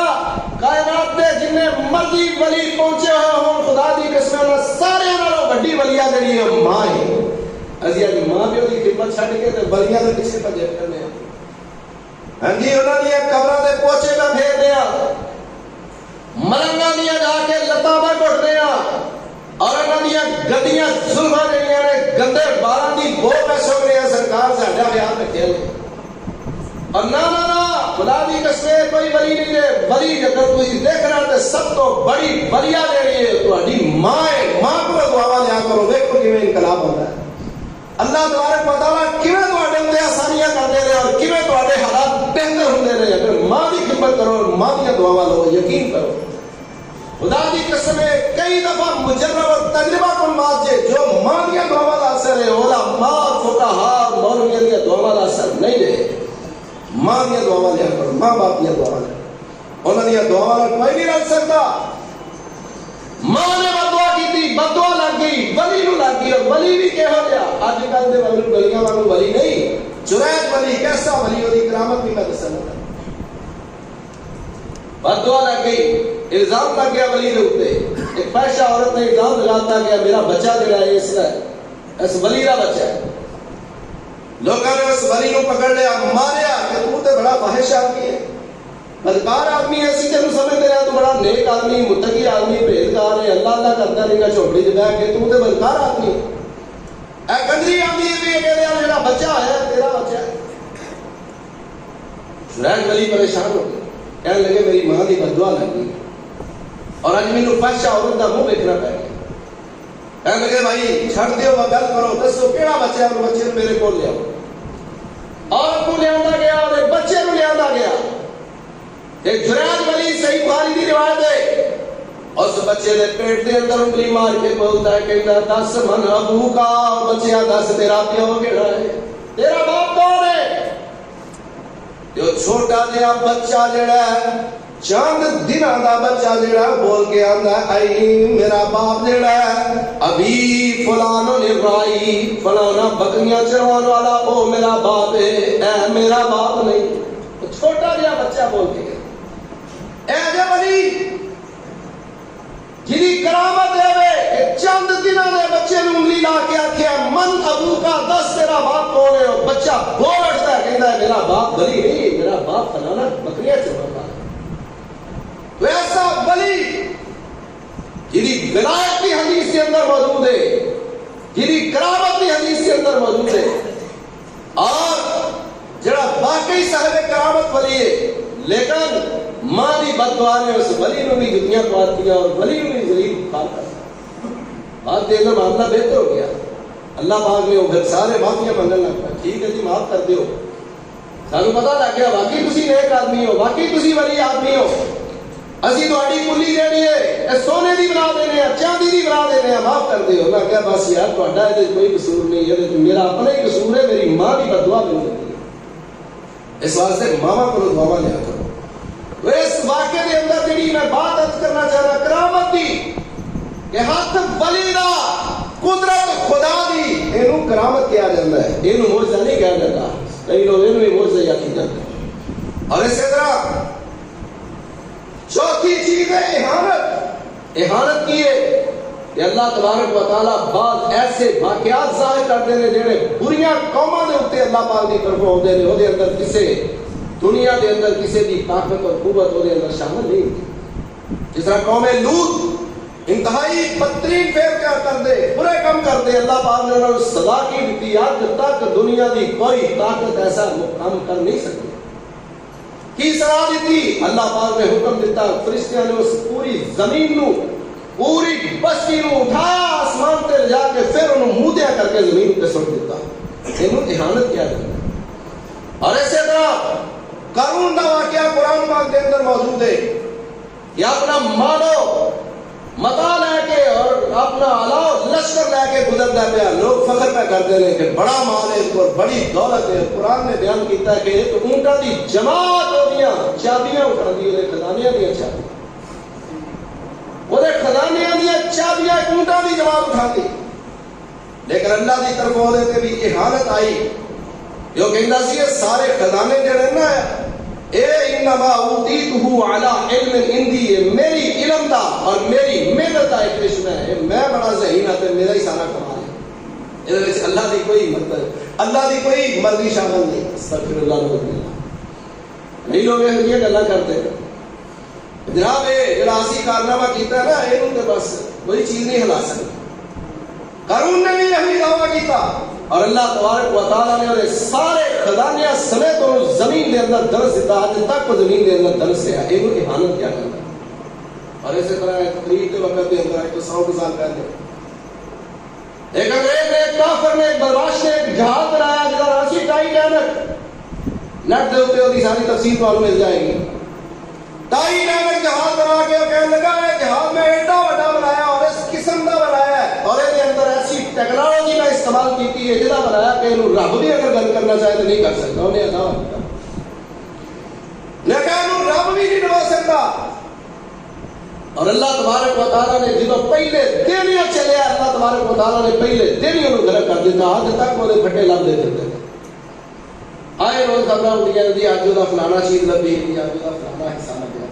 کائنات دے جننے مرضی ولی پہنچے ہوئے ہوں خدا دی قسم انہاں سارے نالوں بڑی ولیہ جڑی ہے ماں ہے. اسی اج ماں پیو دی خدمت چھڈ کے تے ولیاں دے پیچھے بھجے پھرنے ہیں. ہاں جی انہاں دی قبراں تے پوچھے پہ پھیرنے ہیں, ملنگاں دیاں جا کے لتاں پہ گھٹنے ہیں, اور انہاں دیاں گندیاں زلفاں جڑیاں نے گندے بالاں دی بو پہ سوگنے ہیں سرکار ساڈا خیال رکھے نے. اور نہ خدا دی قسم کوئی ولی نہیں ہے. ولی اگر تسی دیکھنا تے سب تو بڑی ولیہ جڑی ہے تہاڈی ماں ہے. ماں کو دعا لیا کرو, دیکھو کیویں انقلاب ہوتا ہے. اللہ تبارک و تعالیٰ کیویں تہاڈے اندر آسانیاں کرتے رہے اور کیویں تہاڈے حالات بہتر ہوندے رہے. اگر ماں دی خدمت کرو اور ماں دی دعا لو, یقین کرو خدا دی قسم ہے کئی دفعہ مجرب اور تجربہ کن بات ہے جو ماں دی دعا دا اثر ہے علماء فقہاء مولویوں دی دعا دا اثر نہیں ہے. ماں دی دعا لیا کرو, ماں باپ دی دعا لیا, انہاں دی دعا نال کوئی نہیں رل سکتا. ماں نے بددعا کی تھی, بددعا لگ گئی, ولی نو لگ گئی. اور ولی بھی کہو گیا اج کل دے ولیاں والوں ولی نہیں. جریج ولی کیسا ولی, وہ دی کرامت بھی میں دسنا. بددعا لگ گئی, الزام لگ گیا ولی کے اوپر. ایک فحشہ عورت نے الزام لگاتا کہ میرا بچہ جو ہے اس ولی کا بچہ ہے. لوگوں نے اس ولی کو پکڑ لیا, ماریا کہ تو تے بڑا فاحش آدمی ہے, بدکار آدمی ہے. اسی تینوں سمجھتے رہا تو بڑا نیک آدمی, متقی آدمی, پرہیزگار ہے, اللہ اللہ کرتا رہے گا جھوپڑی چ بیٹھ کے, تو تے بدکار آدمی ہے. اے گندی آدمی ہے کہ میرا بچہ ہے تیرا بچہ ہے. جریج ولی پریشان ہو گئے, کہنے لگے میری ماں دی بددعا لگ گئی اور اج مینوں فحش عورت دا منہ دیکھنا پے گیا. کہنے لگے بھائی چھڑ دیو, گل کرو, دسو کیڑا بچہ ہے, اور بچے نوں میرے کول لیاؤ. عورت کو لیا گیا اور بچے کو لیا گیا. ایک جریج ولی صحیح بخاری دی روایت ہے, اس بچے دے پیٹ دے اندر انگلی مار کے بولتا ہے کہ دس من ابو کا. بچیا دس تیرا پیو کیڑا ہے, تیرا باپ کون ہے؟ جو چھوٹا جہا بچہ جڑا ہے, چند دنوں دا بچہ جڑا بول کے آندا ہے ائی میرا باپ جڑا ہے ابھی فلانو الرائی, فلانا بکریاں چروانے والا وہ میرا باپ ہے, اے میرا باپ نہیں. چھوٹا جہا بچہ بول کے گیا. اے جے ولی جی کرامت ہے کہ چند دنوں دے بچے نوں انگلی لا کے آکھیا من ابو کا, دس تیرا باپ کون ہے. اور بچہ بول اٹھتا ہے, کہتا ہے میرا باپ ولی نہیں, میرا باپ فلانا بکریاں چروانے والا. ویسا ولی جی ولایت کی حدیث کے اندر موجود ہے, جی کرامت کی حدیث کے اندر موجود ہے, اور جڑا واقعی صاحب کرامت ولی ہے. لیکن ماں دی بددعا نے اس ولی نو بھی جتیاں پار دیا اور ولی نو بھی ذلیل پار کر دیا. بات دے اندر معاملہ بہتر ہو گیا. اللہ پاک نے وہ پھر سارے معافیاں مانگنے لگ پائے, ٹھیک ہے جی معاف کر دیو. سانو پتہ لگ گیا واقعی تسی نیک آدمی ہو, واقعی تسی ولی آدمی ہو. اسی تہاڈی کلی دینی ہے, سونے دی بنا دینے ہیں, چاندی دی بنا دینے ہیں, معاف کر دیو. میں کہا بس یار تہاڈا اے کوئی قصور نہیں ہے, میرا اپنا ہی قصور ہے, میری ماں دی بددعا مل جاتی ہے. اس واسطے ماما کو دعا لیا کرو. اس واقعے کے اندر جڑی میں بات عرض کرنا چاہنا کرامت دی کہ ہاتھ ولی دا, قدرت خدا دی, اینو کرامت کیا جاتا ہے, اینو معجزہ نہیں کہا جاتا. کئی لوگ اینو بھی معجزہ آکھی جاتے ہیں. اور اسی طرح چوتھی چیز ہے احانت. احانت کی ہے کہ اللہ تبارک و تعالیٰ بعض ایسے واقعات ظاہر کرتے ہیں جڑے بریاں قوماں دے اوتے اللہ پاک دی طرفوں ہوندے نے, اودے اندر کسے دنیا دے اندر کسی دی طاقت اور قوت اودے اندر شامل نہیں ہوتی. جس طرح قوم لوط انتہائی بدترین فعل کیا کر دے, برے کم کر دے, اللہ پاک نے انہوں نے سزا کی دیتی. آج تک دنیا دی کوئی طاقت ایسا کام کر نہیں سکتی. کی سزا دیتی؟ اللہ پاک نے حکم دیتا، فرشتیاں نے اس پوری زمین نو پوری بستی نو اٹھایا آسمان تے لے جا کے پھر انہوں مودیا کر کے زمین تے سٹ دیتا. انہوں اہانت کیا کرنا. اور اسی طرح قارون کا واقعہ قرآن پاک کے اندر موجود ہے کہ اپنا مالو متا لے کے اور اپنا علاوہ لشکر لے کے گزرتا پیا. لوگ فخر پہ کرتے ہیں کہ بڑا مال ہے اور بڑی دولت ہے. قرآن نے بیان کیتا ہے کہ ایک اونٹا دی جماعت ہوتیاں چابیاں اٹھا دی وہ خزانے دیا چابیاں وہ خزانے دیا چابیاں ایک اونٹا دی جماعت اٹھا دی. لیکن اللہ کی طرف وہ بھی اہانت آئی جو کہندا سی یہ سارے خزانے جڑے نا اے انما اوتیتہ علی علم عندی، میری علم دا اور میری محنت دا ایک رشتہ ہے. میں بڑا ذہین ہاں تے میرا ہی سارا کمال ہے. اس وچ اللہ دی کوئی مطلب اللہ دی کوئی مرضی شامل نہیں. استغفر اللہ نہیں لوگ یہ گلاں کرتے جناب یہ جڑا اسی کارنامہ کیتا ہے نا اینوں تے بس کوئی چیز نہیں ہلا سکتی. قارون نے بھی یہی دعویٰ کیتا اور اللہ تبارک و تعالیٰ نے اور سارے خزانیاں سمیت اور زمین کے اندر درس دیتا آج تک وہ زمین کے اندر درس ہے. ایک اہانت کیا کرتا ہے. اور اسی طرح تقریب کے وقت کے اندر تو 100 سال پہلے ایک انگریز نے ایک کافر نے ایک بدماش نے ایک جہاز بنایا جس کا راشی ٹائٹینک نیٹ دے اوپر دی ساری تفصیل معلوم مل جائے گی. ٹائٹینک جہاز بنا کے کہنے لگا ہے جہاز میں ایڈا بڑا بنایا اور اس قسم کا بنایا ہے اور اس کے اندر ایسی ٹیکنالوجی کا استعمال کی ہے جہاں بنایا کہ رب بھی اگر گل کرنا چاہے تو نہیں کر سکتا. انہیں دعویٰ کیا لیکن رب بھی نہیں ڈبا سکتا. اور اللہ تبارک و تعالیٰ نے جب پہلے دن چلے اللہ تبارک و تعالیٰ نے پہلے دن ہی انہوں غرق کر دیتا. آج تک وہ پھٹے لب دے دیتے آئے روز خبریں اٹھیاں جی اج وہ فلانا چیز لبھی جی اج وہ فلانا حصہ لگا.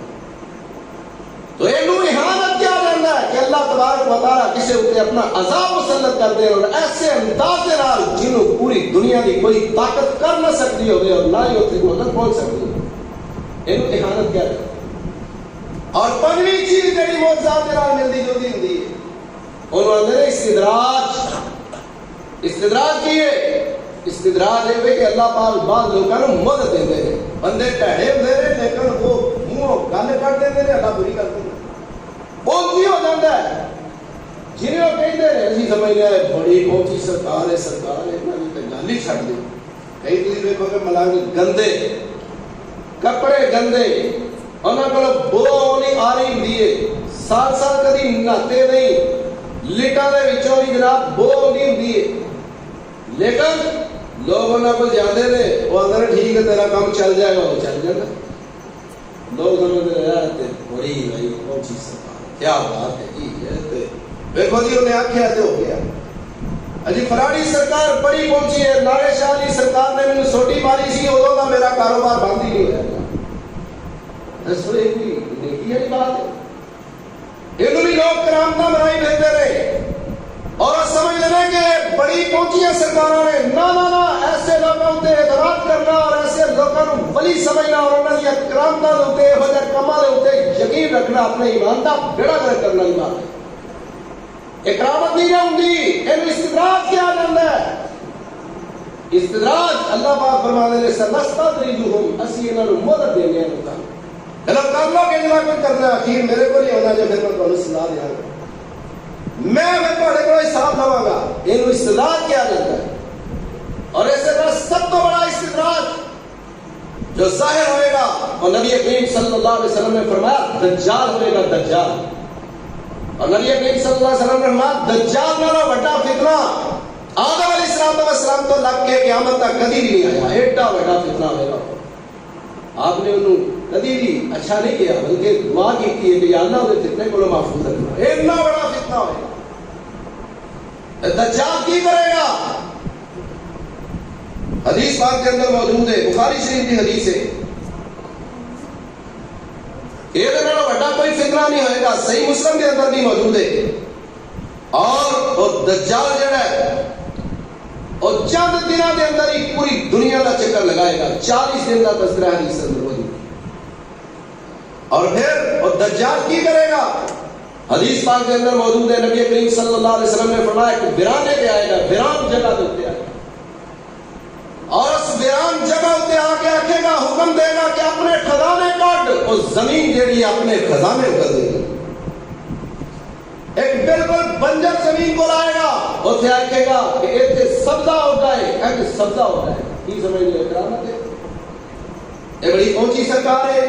تو یہ اہانت کیا جانا ہے کہ اللہ تبارک و تعالیٰ کسی اوپر اپنا عذاب مسلط کر دے اور ایسے انداز نال جنہوں پوری دنیا کی کوئی طاقت کر نہ سکتی ہوگی اور نہ ہی اتنے مدد پہنچ سکتی ہوگی. یہ اہانت کیا ہے. اور پنجویں چیز جڑی معجزات نال ملتی جلدی ہوتی ہے انہوں آتے ہیں استدراج. استدراج کی ہے استدراج ہے کہ اللہ پاک بعض لوگوں کو مدد دے دے. بندے ٹہڑے ہوتے ہیں لیکن وہ منہ گل کر دے دے اللہ پوری کر دے. بولتی ہو جاتا ہے جنہیں وہ کہتے ہیں اسی سمجھ لیا بڑی پہنچی سرکار ہے سرکار ہے گل ہی چھڈ دی. کئی تھی دیکھو کہ ملانگ گندے کپڑے گندے انہوں کو بو نہیں آ رہی ہوتی سال سال کدی نہاتے نہیں لٹاں دے وچوں بھی جناب بو نہیں ہوتی ہے. لیکن لوگ انہوں کو جاتے ہیں وہ اندر ٹھیک ہے تیرا کام چل جائے گا وہ چل جائے گا. لوگ سمجھتے ہیں بڑی بھائی پہنچی سرکار کیا بات ہے جی. دیکھو جی انہیں آخیا تو ہو گیا اجی فراڑی سرکار بڑی پہنچی ہے. نارے شاہ علی سرکار نے مجھے سوٹی ماری سی ادو کا میرا کاروبار بند ہی نہیں ہوا. دسو یہ کوئی نیکی والی بات ہے. یہ بھی لوگ کرامتاں بنائی پھرتے رہے اور سمجھ لینا کہ بڑی پہنچی ہے سرکاروں نے. نہ ایسے لوگوں کے اعتراض کرنا اور ایسے لوگوں کو ولی سمجھنا اور انہوں نے کرامتاں دے وجہ کما دے یقین رکھنا اپنے ایمان کا بیڑا گرک کرنا ہی بات ہے. اکرامت نہیں ہوتی یہ استدراج کیا جاتا ہے. استدراج اللہ پاک فرماتے ہیں سنستدرجہم اسی انہاں نوں مدد دینے ہیں. چلو کر لو کہ جڑا کوئی کرنا اخیر میرے کو نہیں ہونا جو پھر میں تمہیں سزا دیا گا میں تھوڑے کو حساب لواں گا. یہ استدراج کیا جاتا ہے. اور اسی طرح سب تو بڑا استدراج جو ظاہر ہوئے گا اور نبی کریم صلی اللہ علیہ وسلم نے فرمایا دجال ہوئے گا. دجال اور نبی کریم صلی اللہ علیہ وسلم نے فرمایا دجال نالوں بڑا فتنہ آدم علیہ السلام تو لگ کے قیامت تک کبھی بھی نہیں آیا. ایڈا بڑا فتنہ ہوئے گا. آپ نے انہوں کبھی بھی اچھا نہیں کیا بلکہ دعا کی ہے کہ یا اللہ انہیں فتنے کو محفوظ رکھنا. اتنا بڑا فتنہ ہوئے گا. دجال کی کرے گا. حدیث پاک کے اندر موجود ہے بخاری شریف کی حدیث ہے یہ بڑا کوئی فتنہ نہیں ہوئے گا. صحیح مسلم کے اندر بھی موجود ہے. اور دجال جڑا ہے اور چند دنوں کے اندر ہی پوری دنیا کا چکر لگائے گا. 40 دن کا تذکرہ حدیث اندر موجود. اور پھر اور دجال کی کرے گا. حدیث پاک کے اندر موجود ہے نبی کریم صلی اللہ علیہ وسلم نے فرمایا کہ ویرانے پہ آئے گا. ویران جگہ پہ آئے گا اور اس ویران قرآن جگہ اتنے آ کے آکھے گا، حکم دے گا کہ اپنے خزانے کٹ، اور زمین جیڑی اپنے خزانے کر دے گی. ایک بالکل بنجر زمین کو لائے گا، اتنے آکھے گا کہ ایتھے سبزہ ہو جائے، ایتھے سبزہ ہو جائے. کی سمجھ لے کرامت ہے؟ یہ بڑی پہنچی سرکار ہے.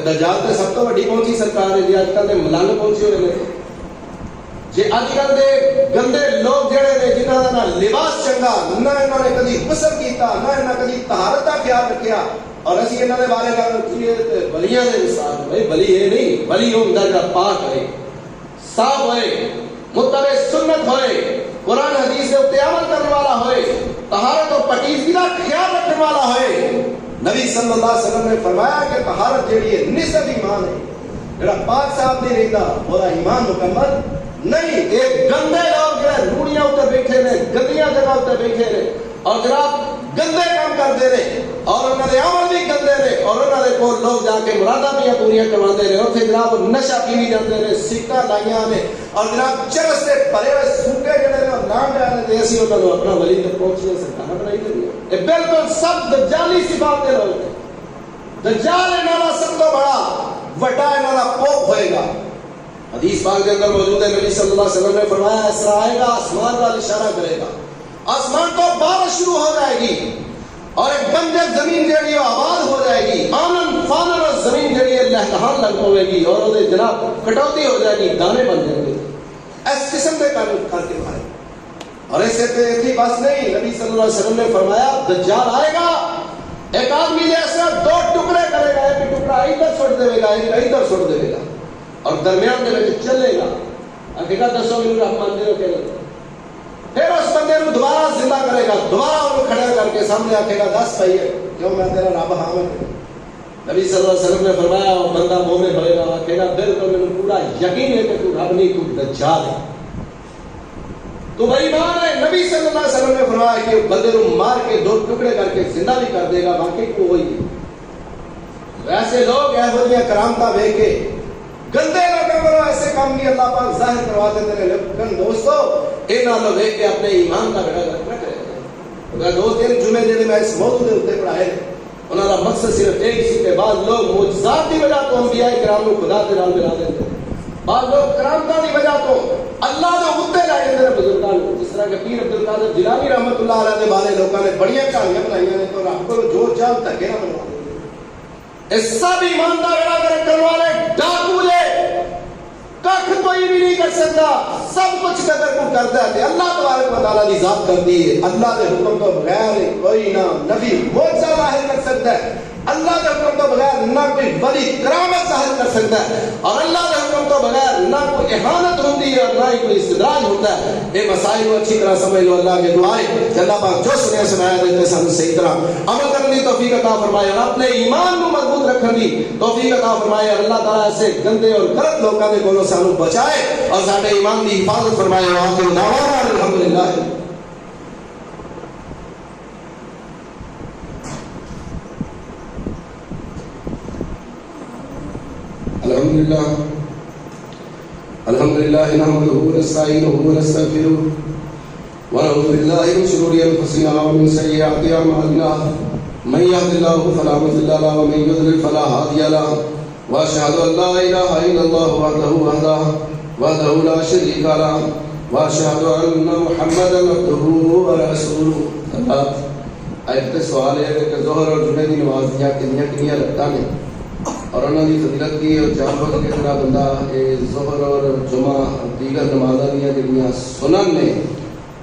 دجال تے سب تو بڑی پہنچی سرکار ہے جی. اج کل دے ملنگ پہنچے ہوئے نے جی. اج کل دے گندے لوگ جڑے نے جنہاں دا نہ لباس چنگا، نہ انہاں نے کدی غسل کیتا، نہ انہاں کدی طہارت دا خیال رکھیا، اور اسی انہاں دے بارے گل کیے تے ولیاں دے مثال. بھائی ولی یہ نہیں، ولی ہوندا جڑا پاک ہے، صاف ہوئے، متبع سنت ہوئے، قرآن حدیث کے اوپر عمل کرنے والا ہوئے، طہارت اور پاکیزگی کا خیال رکھنے والا ہوئے. نبی صلی اللہ علیہ وسلم نے فرمایا کہ طہارت جیڑی ہے نصف ایمان ہے. جڑا پاک صاحب نہیں رہتا وہ ایمان مکمل نہیں. ایک گندے لوگ جڑے روڑیاں اتنے بیٹھے نے، گندیاں جگہ اتنے بیٹھے نے، اور جناب گندے کام کرتے ہیں، اور انہوں نے عمل بھی گندے نے، اور انہوں نے کول لوگ جا کے مراداں بھی پوریاں کرواتے ہیں. اتنے جناب نشہ پیوی جاتے ہیں، سیٹاں لائیاں نے، اور جناب چرس سے بھرے ہوئے سوکے جڑے نے نام جانے دے. اسی انہوں نے اپنا ولی تک پہنچنے سرکار بنائی دے. یہ بالکل سب دجالی صفات کے لوگ ہیں. دجال انہاں دا سب تو بڑا وڈا انہاں دا پوپ ہوئے گا. حدیث پاک کے اندر موجود ہے، نبی صلی اللہ علیہ وسلم نے فرمایا اس طرح آئے گا، آسمان کا اشارہ کرے گا، آسمان تو بارش شروع ہو جائے گی، اور ایک بنجر زمین جیڑی وہ آباد ہو جائے گی، آنن فانن، اور زمین جیڑی ہے لہلہان لگ پوے گی، اور وہ جناب کٹوتی ہو جائے گی، دانے بن جائیں گے. اس قسم کے کام کر کے مارے. اور ایسے تھی بس نہیں، نبی صلی اللہ علیہ وسلم نے فرمایا دجال آئے گا، ایک آدمی جیسا دو ٹکڑے کرے گا، ایک ٹکڑا ادھر چھوڑ دے گا، ایک ادھر چھوڑ دے گا، اور درمیان دے وچ چلے گا. اکھے دسو میرے رحمان دے کہ پھر اس بندے کو دوبارہ زندہ کرے گا، دوبارہ انہوں کھڑا کر کے سامنے آکھے گا دس بھائی ہے کیوں میں تیرا رب ہاں میں. نبی صلی اللہ علیہ وسلم نے فرمایا وہ بندہ مومن ہوئے گا، آکھے گا بالکل مجھے پورا یقین ہے کہ تو رب نہیں، تو دجال ہے، تو بھائی مان ہے. نبی صلی اللہ علیہ وسلم نے فرمایا کہ بندے کو مار کے دو ٹکڑے کر کے زندہ بھی کر دے گا، باقی کو وہی ہے. ایسے لوگ ایسے کرامتا بے کے گندے لوگوں کو ایسے کام کی اللہ پاک ظاہر کروا دیتے ہیں. لیکن دوستو انہاں لوگ دیکھ کے اپنے ایمان کا بیڑا گرک نہ کرے. اگر دوست دن جمعے دن میں اس موضوع کے اوپر پڑھائے انہوں کا مقصد صرف ایک سی کہ بعض لوگ معجزات کی وجہ تو انبیاء کرام کو خدا کے نام ملا دیتے ہیں، بعض لوگ کرامتا کی وجہ تو اللہ کے حتے لائے دیتے ہیں بزرگان کو. جس طرح کہ پیر عبد القادر جیلانی رحمۃ اللہ علیہ کے بارے لوگوں نے بڑیاں کہانیاں بنائی ہیں، تو رب کو جو چاہ دھکے نہ بنوا دیتے. اس سب ایمان کا بیڑا گرک کرنے والے ڈاکو لے کخ کوئی بھی نہیں کر سکتا، سب کچھ قدر کو کرتا ہے. اللہ تبارک و تعالیٰ کی ذات کرتی ہے. اللہ کے حکم تو بغیر کوئی نہ نبی معجزہ ظاہر کر سکتا ہے، اللہ کے حکم تو بغیر نہ کوئی ولی کرامت ظاہر کر سکتا ہے، اور اللہ کے حکم تو بغیر نہ کوئی اہانت ہوتی ہے اور نہ ہی کوئی استدراج ہوتا ہے. یہ مسائل کو اچھی طرح سمجھ لو. اللہ کے دعائیں کہ اللہ پاک جو سنیا سنایا دیتے سن صحیح طرح عمل کرنے کی توفیق عطا فرمائے، اور اپنے ایمان کو مضبوط رکھنے کی توفیق عطا فرمائے. اور اللہ تعالیٰ ایسے گندے اور غلط لوگوں کے کولوں سانو بچائے اور سارے ایمان کی حفاظت فرمائے. وآخر دعوانا الحمدللہ. الحمدللہ نحمده ونستعینه ونستغفره ونعوذ باللہ من شرور انفسنا ومن سیئات اعمالنا من يهد الله فلا مضل له ومن يضلل فلا هادي له واشهد ان لا اله الا الله وحده لا شريك له واشهد ان محمدا عبده ورسوله. ایک سوال ہے کہ ظہر اور جمعے کی نماز کیا کنیاں لگتا ہے اور انہوں کی فضیلت کی، اور جان بوجھ کے طرح بندہ ظہر اور جمعہ دیگر نمازاں دیا جڑیاں سنن نے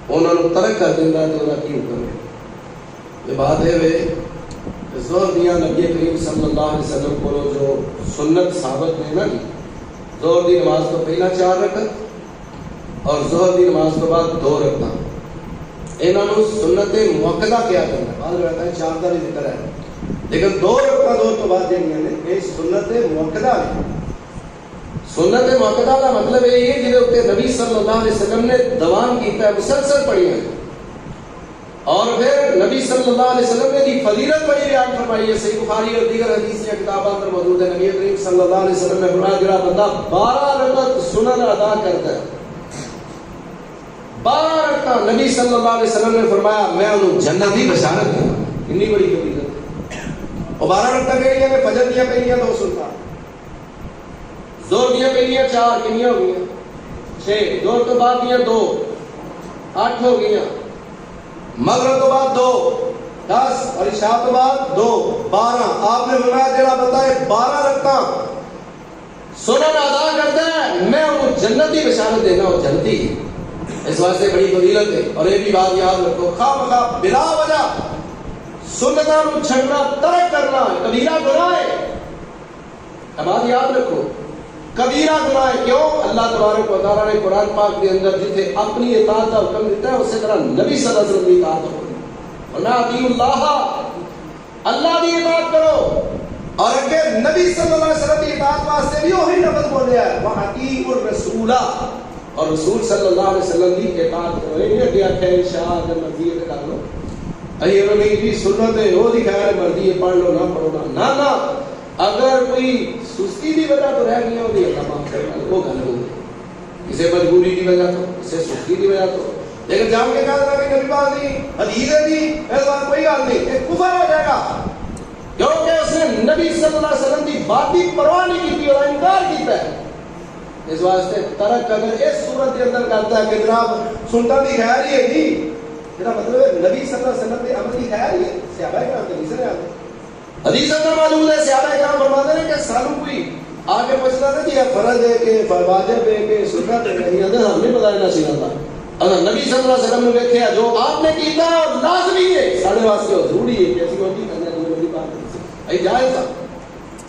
انہوں نے ترک کر دینا تو انہوں کی حکم ہے. یہ بات ہے وے ظہر دیا نبی کریم صلی اللہ علیہ وسلم کو جو سنت ثابت ہے نا جی، ظہر دی نماز تو پہلا 4 رکعت اور ظہر دی نماز تو بعد 2 رکعت. انہوں نے سنت موقدہ کیا کرنا، بعد رہتا ہے 4 کا بھی ذکر ہے، لیکن 2 رکعت دور تو بعد جڑیاں نے یہ سنت موقدہ ہے. سنت موقدہ کا مطلب یہ ہے جہاں اتنے نبی صلی اللہ علیہ وسلم نے دوام کیتا ہے، مسلسل پڑھی ہے، اور پھر نبی صلی اللہ علیہ وسلم نے دی فضیلت بڑی بیان فرمائی ہے. صحیح بخاری اور دیگر حدیث یا کتابوں میں موجود ہے. نبی کریم صلی اللہ علیہ وسلم نے فرمایا جڑا بندہ 12 رکعت سنن ادا کرتا ہے، 12 رکعت، نبی صلی اللہ علیہ وسلم نے فرمایا میں انہوں جنت کی بشارت دوں. کنی بڑی فضیلت ہے۔ اور 12 رکعتاں کہڑیاں نے؟ فجر دیاں پہلیاں 2 سنتاں، زہر دیاں پہلیاں 4 کنیاں ہو گئیاں 6، زہر تو بعد دیاں 2 8 ہو گئیاں، مغرب تو بعد 2 10 اور عشاء تو بعد 2 12۔ آپ نے فرمایا جڑا بندہ 12 رکعتاں سنن ادا کرتا ہے میں انہوں جنت کی بشارت دینا، وہ جنتی ہے۔ اس واسطے بڑی فضیلت ہے۔ اور یہ بھی بات یاد رکھو، خواہ مخواہ بلا وجہ سنتاں نو چھڑنا ترک کرنا کبیرہ گناہ ہے۔ اب بات یاد رکھو، کبیرہ گناہ ہے۔ کیوں؟ اللہ تبارک و تعالیٰ نے قرآن پاک کے اندر جتنے اپنی اطاعت کا حکم دیتا ہے اسی طرح نبی صلی اللہ علیہ وسلم کی اطاعت کا حکم دیتا ہے۔ ورنہ اطیعوا اللہ، اللہ کی اطاعت کرو۔ اور اگے نبی صلی اللہ علیہ وسلم کی اطاعت واسطے بھی وہی لفظ بولیا ہے وَأَطِیعُوا الرَّسُولَ، اور رسول صلی اللہ علیہ وسلم کی اطاعت کرو۔ یہ اگے آخیا انشاء اگر مرضی ہے کر لو، اہی انہوں نے کی سنت ہے وہ دی خیر مرضی ہے پڑھ لو نہ پڑھو نہ نہ، اگر کوئی سستی دی وجہ تو رہ گئی ہوگی اللہ معاف کرنا، وہ گل ہو گئی کسی مجبوری کی وجہ تو، کسی سستی کی وجہ تو، لیکن جام کے کہا کہ نبی پاک دی حدیث ہے جی اس بات کوئی گل نہیں، یہ کفر ہو جائے گا، کیونکہ اس نے نبی صلی اللہ علیہ وسلم کی بات کی پرواہ نہیں کی اور انکار کیتا ہے۔ اس واسطے ترک اگر اس صورت کے اندر کرتا ہے کہ جناب سنتا بھی خیر ہی ہے جی، میرا مطلب ہے نبی صلی اللہ علیہ وسلم کے عمل کی خیر ہی ہے، صحابہ کرام کے حدیث ہے، حدیث اندر موجود ہے، صحابہ کرام فرماتے ہیں کہ سانو کوئی آگے پوچھتا تھا کہ یہ فرض ہے کہ واجب ہے کہ سنت ہے، نہیں اندر ہم نے بتایا نہ سینا تھا۔ اگر نبی صلی اللہ علیہ وسلم نے دیکھا جو آپ نے کیتا ہے اور لازمی ہے سارے واسطے ضروری ہے کہ ایسی کوئی کرنا ہے نبی پاک اے جائز تھا،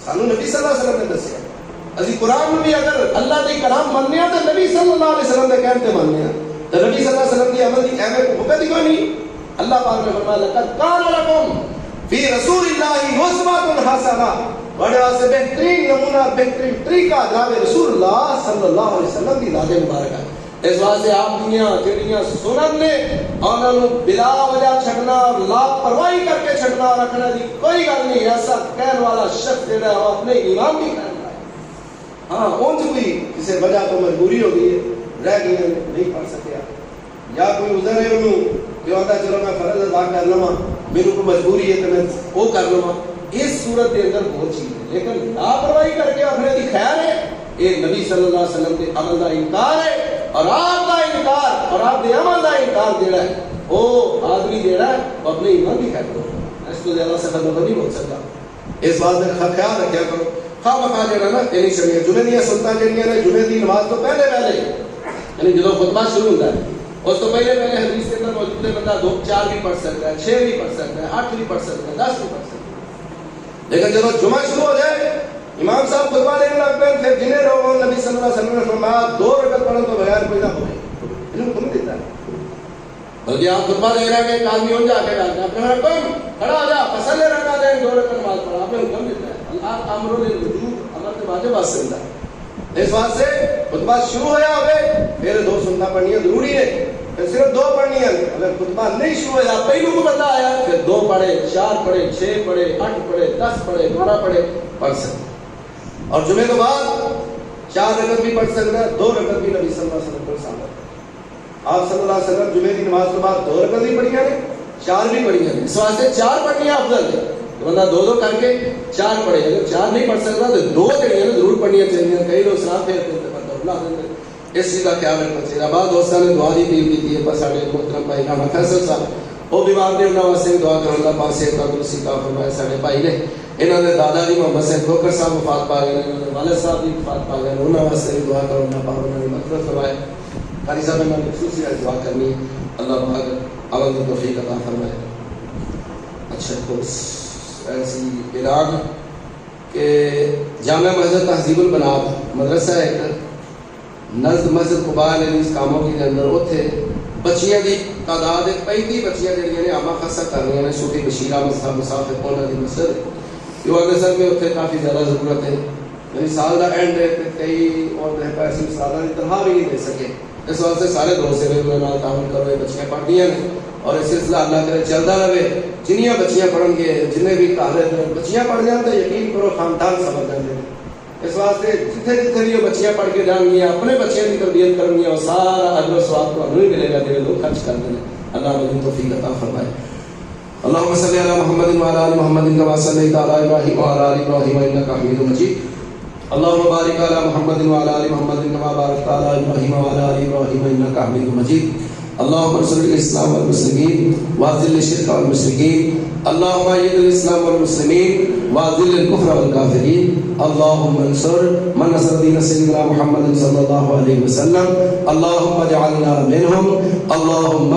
سانو نبی صلی اللہ علیہ وسلم نے دسیا۔ اسی قرآن میں بھی اگر اللہ کے کلام مننے ہیں تو نبی صلی اللہ علیہ وسلم کے کہتے ماننے ہیں، تو نبی صلی اللہ علیہ وسلم کی عمل کی اہمیت مقدی کوئی نہیں۔ اللہ پاک نے فرمایا لقد کان لکم فی رسول اللہ اسوۃ حسنہ، بڑے واسطے بہترین نمونہ بہترین طریقہ جناب رسول اللہ صلی اللہ علیہ وسلم کی ذات مبارکہ۔ اس واسطے آپ دیاں جڑیاں سنت نے انہاں نو بلا وجہ چھڈنا اور لاپرواہی کر کے چھڈنا اور رکھنا دی کوئی گل نہیں۔ ایسا کہنے والا شخص جڑا ہے وہ اپنے ایمان بھی کرتا ہے، ہاں اونج کوئی کسی وجہ تو مجبوری ہو گئی ہے رہ گئی ہے نہیں پڑھ سکیا، یا کوئی عذر ہے انہوں جو آتا چلو میں فرض ادا کر لواں میرے کو مجبوری ہے تو میں وہ کر لواں، اس صورت کے اندر بہت چیز ہے۔ لیکن لاپرواہی کر کے رکھنے کی خیر ہے، یہ نبی صلی اللہ علیہ وسلم کے عمل کا انکار ہے، اور آپ کا انکار اور آپ کے عمل کا انکار جڑا ہے وہ آدمی جڑا ہے وہ اپنے ایمان بھی خیر کرو، اس کو زیادہ سفر نہیں بول سکتا۔ اس بات میں خیال رکھا کرو، خواہ مخواہ جڑا نا تیری شریعت جمعے دیا سنتاں جڑیاں نے جمعے دی نماز تو پہلے یعنی جدو خطبہ شروع ہوتا ہے اس تو پہلے حدیث کے اندر موجود ہے بندہ 2 4 بھی پڑھ سکتا ہے، 6 بھی پڑھ سکتا ہے، 8 بھی پڑھ سکتا ہے، 10 بھی پڑھ سکتا ہے، لیکن جب جمعہ شروع ہو جائے امام صاحب خطبہ دینے لگ پہ پھر جنہیں لوگوں نبی صلی اللہ علیہ وسلم نے فرمایا 2 رکعت پڑھو تو بغیر کوئی نہ ہوئے، انہوں تم دیتا ہے بلکہ آپ خطبہ دے رہے ہیں کہ ایک آدمی ہو جا کے ڈالتا ہے، آپ نے کہا کم کھڑا ہو جا فصل رکھا دیں 2 رکعت نماز پڑھا، آپ نے حکم دیتا ہے اللہ امر للوجوب، امر کے واجب واسطہ ہے۔ اس بات سے خطبہ شروع ہوا ہوئے پھر 2 سنتاں پڑھنیاں ضروری ہے، پھر صرف 2 پڑھنی ہے، اگر خطبہ نہیں شروع ہوا پہلو کو بتا آیا پھر 2 پڑھے 4 پڑھے 6 پڑھے 8 پڑھے 10 پڑھے 12 پڑھے پڑھ سکتے، اور جمعے کے بعد 4 رکعت بھی پڑھ سکتا ہے، 2 رکعت بھی نبی صلی اللہ علیہ وسلم کو سامنے آپ صلی اللہ علیہ وسلم جمعے کی نماز کے بعد 2 رکعت بھی پڑھی ہیں 4 بھی پڑھی ہیں، اس واسطے 4 پڑھنی افضل ہے، بندہ 2 کر کے 4 پڑھے، اگر 4 نہیں پڑھ سکتا تو 2 جڑیاں ضرور پڑھنیاں چاہیے، کئی لوگ سلام پھیرتے ہیں بندہ اللہ دے، اس چیز کا خیال رکھنا چاہیے۔ بعد دوستوں نے دعا دی دی ہے پر ساڈے محترم بھائی رانا فیصل صاحب وہ بیمار نے انہاں واسطے دعا کرو اللہ پاک سے تندرستی عطا فرمائے، ساڈے بھائی نے انہاں دے دادا جی محمد سید کھوکر صاحب وفات پا گئے، انہاں دے والد صاحب بھی وفات پا گئے، انہاں واسطے بھی دعا کرو اللہ پاک انہاں دی مغفرت فرمائے۔ قاری صاحب نے خصوصی دعا کرنی ہے اللہ پاک عمل کی توفیق عطا فرمائے۔ اچھا تو ایسی اعلان کہ جامع مسجد تہذیب البنات مدرسہ ایک نزد مسجد قباء علیہ اس کاموں کے اندر اتنے بچیاں دی تعداد 35 بچیاں جڑیاں نے آما خاصہ کر رہی ہیں، چھوٹی بشیرہ مصحف مسافر انہاں دی مسجد جو اگلے سال میں اتنے کافی زیادہ ضرورت ہے، یعنی سال کا اینڈ ہے کئی اور پیسے سالہ کی تنخواہ بھی نہیں دے سکے، اس واسطے سارے دوست میرے نال تعاون کرو، یہ بچیاں پڑھنیاں نے اور یہ سلسلہ اللہ کرے چلتا رہے، جنیاں بچیاں پڑھن گے جنہیں بھی کالج بچیاں پڑھ جان تو یقین کرو خاندان سمجھ جاتے ہیں، اس واسطے جتنے جتنے بھی بچیاں پڑھ کے جان گیا اپنے بچیاں کی تربیت کرن گیا وہ سارا اجر و ثواب کو ہمیں ملے گا جب لوگ خرچ کر دیں، اللہ مجھے توفیق عطا فرمائے۔ اللهم صل على محمد وعلى ال محمد كما صليت على ابراهيم وعلى ال ابراهيم انك حميد مجيد اللهم بارك على محمد وعلى ال محمد كما باركت على ابراهيم وعلى ال ابراهيم انك حميد مجيد اللهم انصر الاسلام والمسلمين واذل الشرك والمشركين اللهم ايد الاسلام والمسلمين واذل الكفر والكافرين اللهم انصر من نصر دين سيدنا محمد صلى الله عليه وسلم اللهم اجعلنا منهم اللهم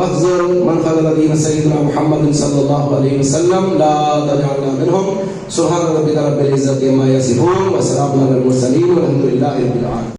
اخذل من خذل دين سيدنا محمد صلى الله عليه وسلم لا تجعلنا منهم سبحان ربك رب العزة عما يصفون وسلام على المرسلين والحمد لله رب العالمين.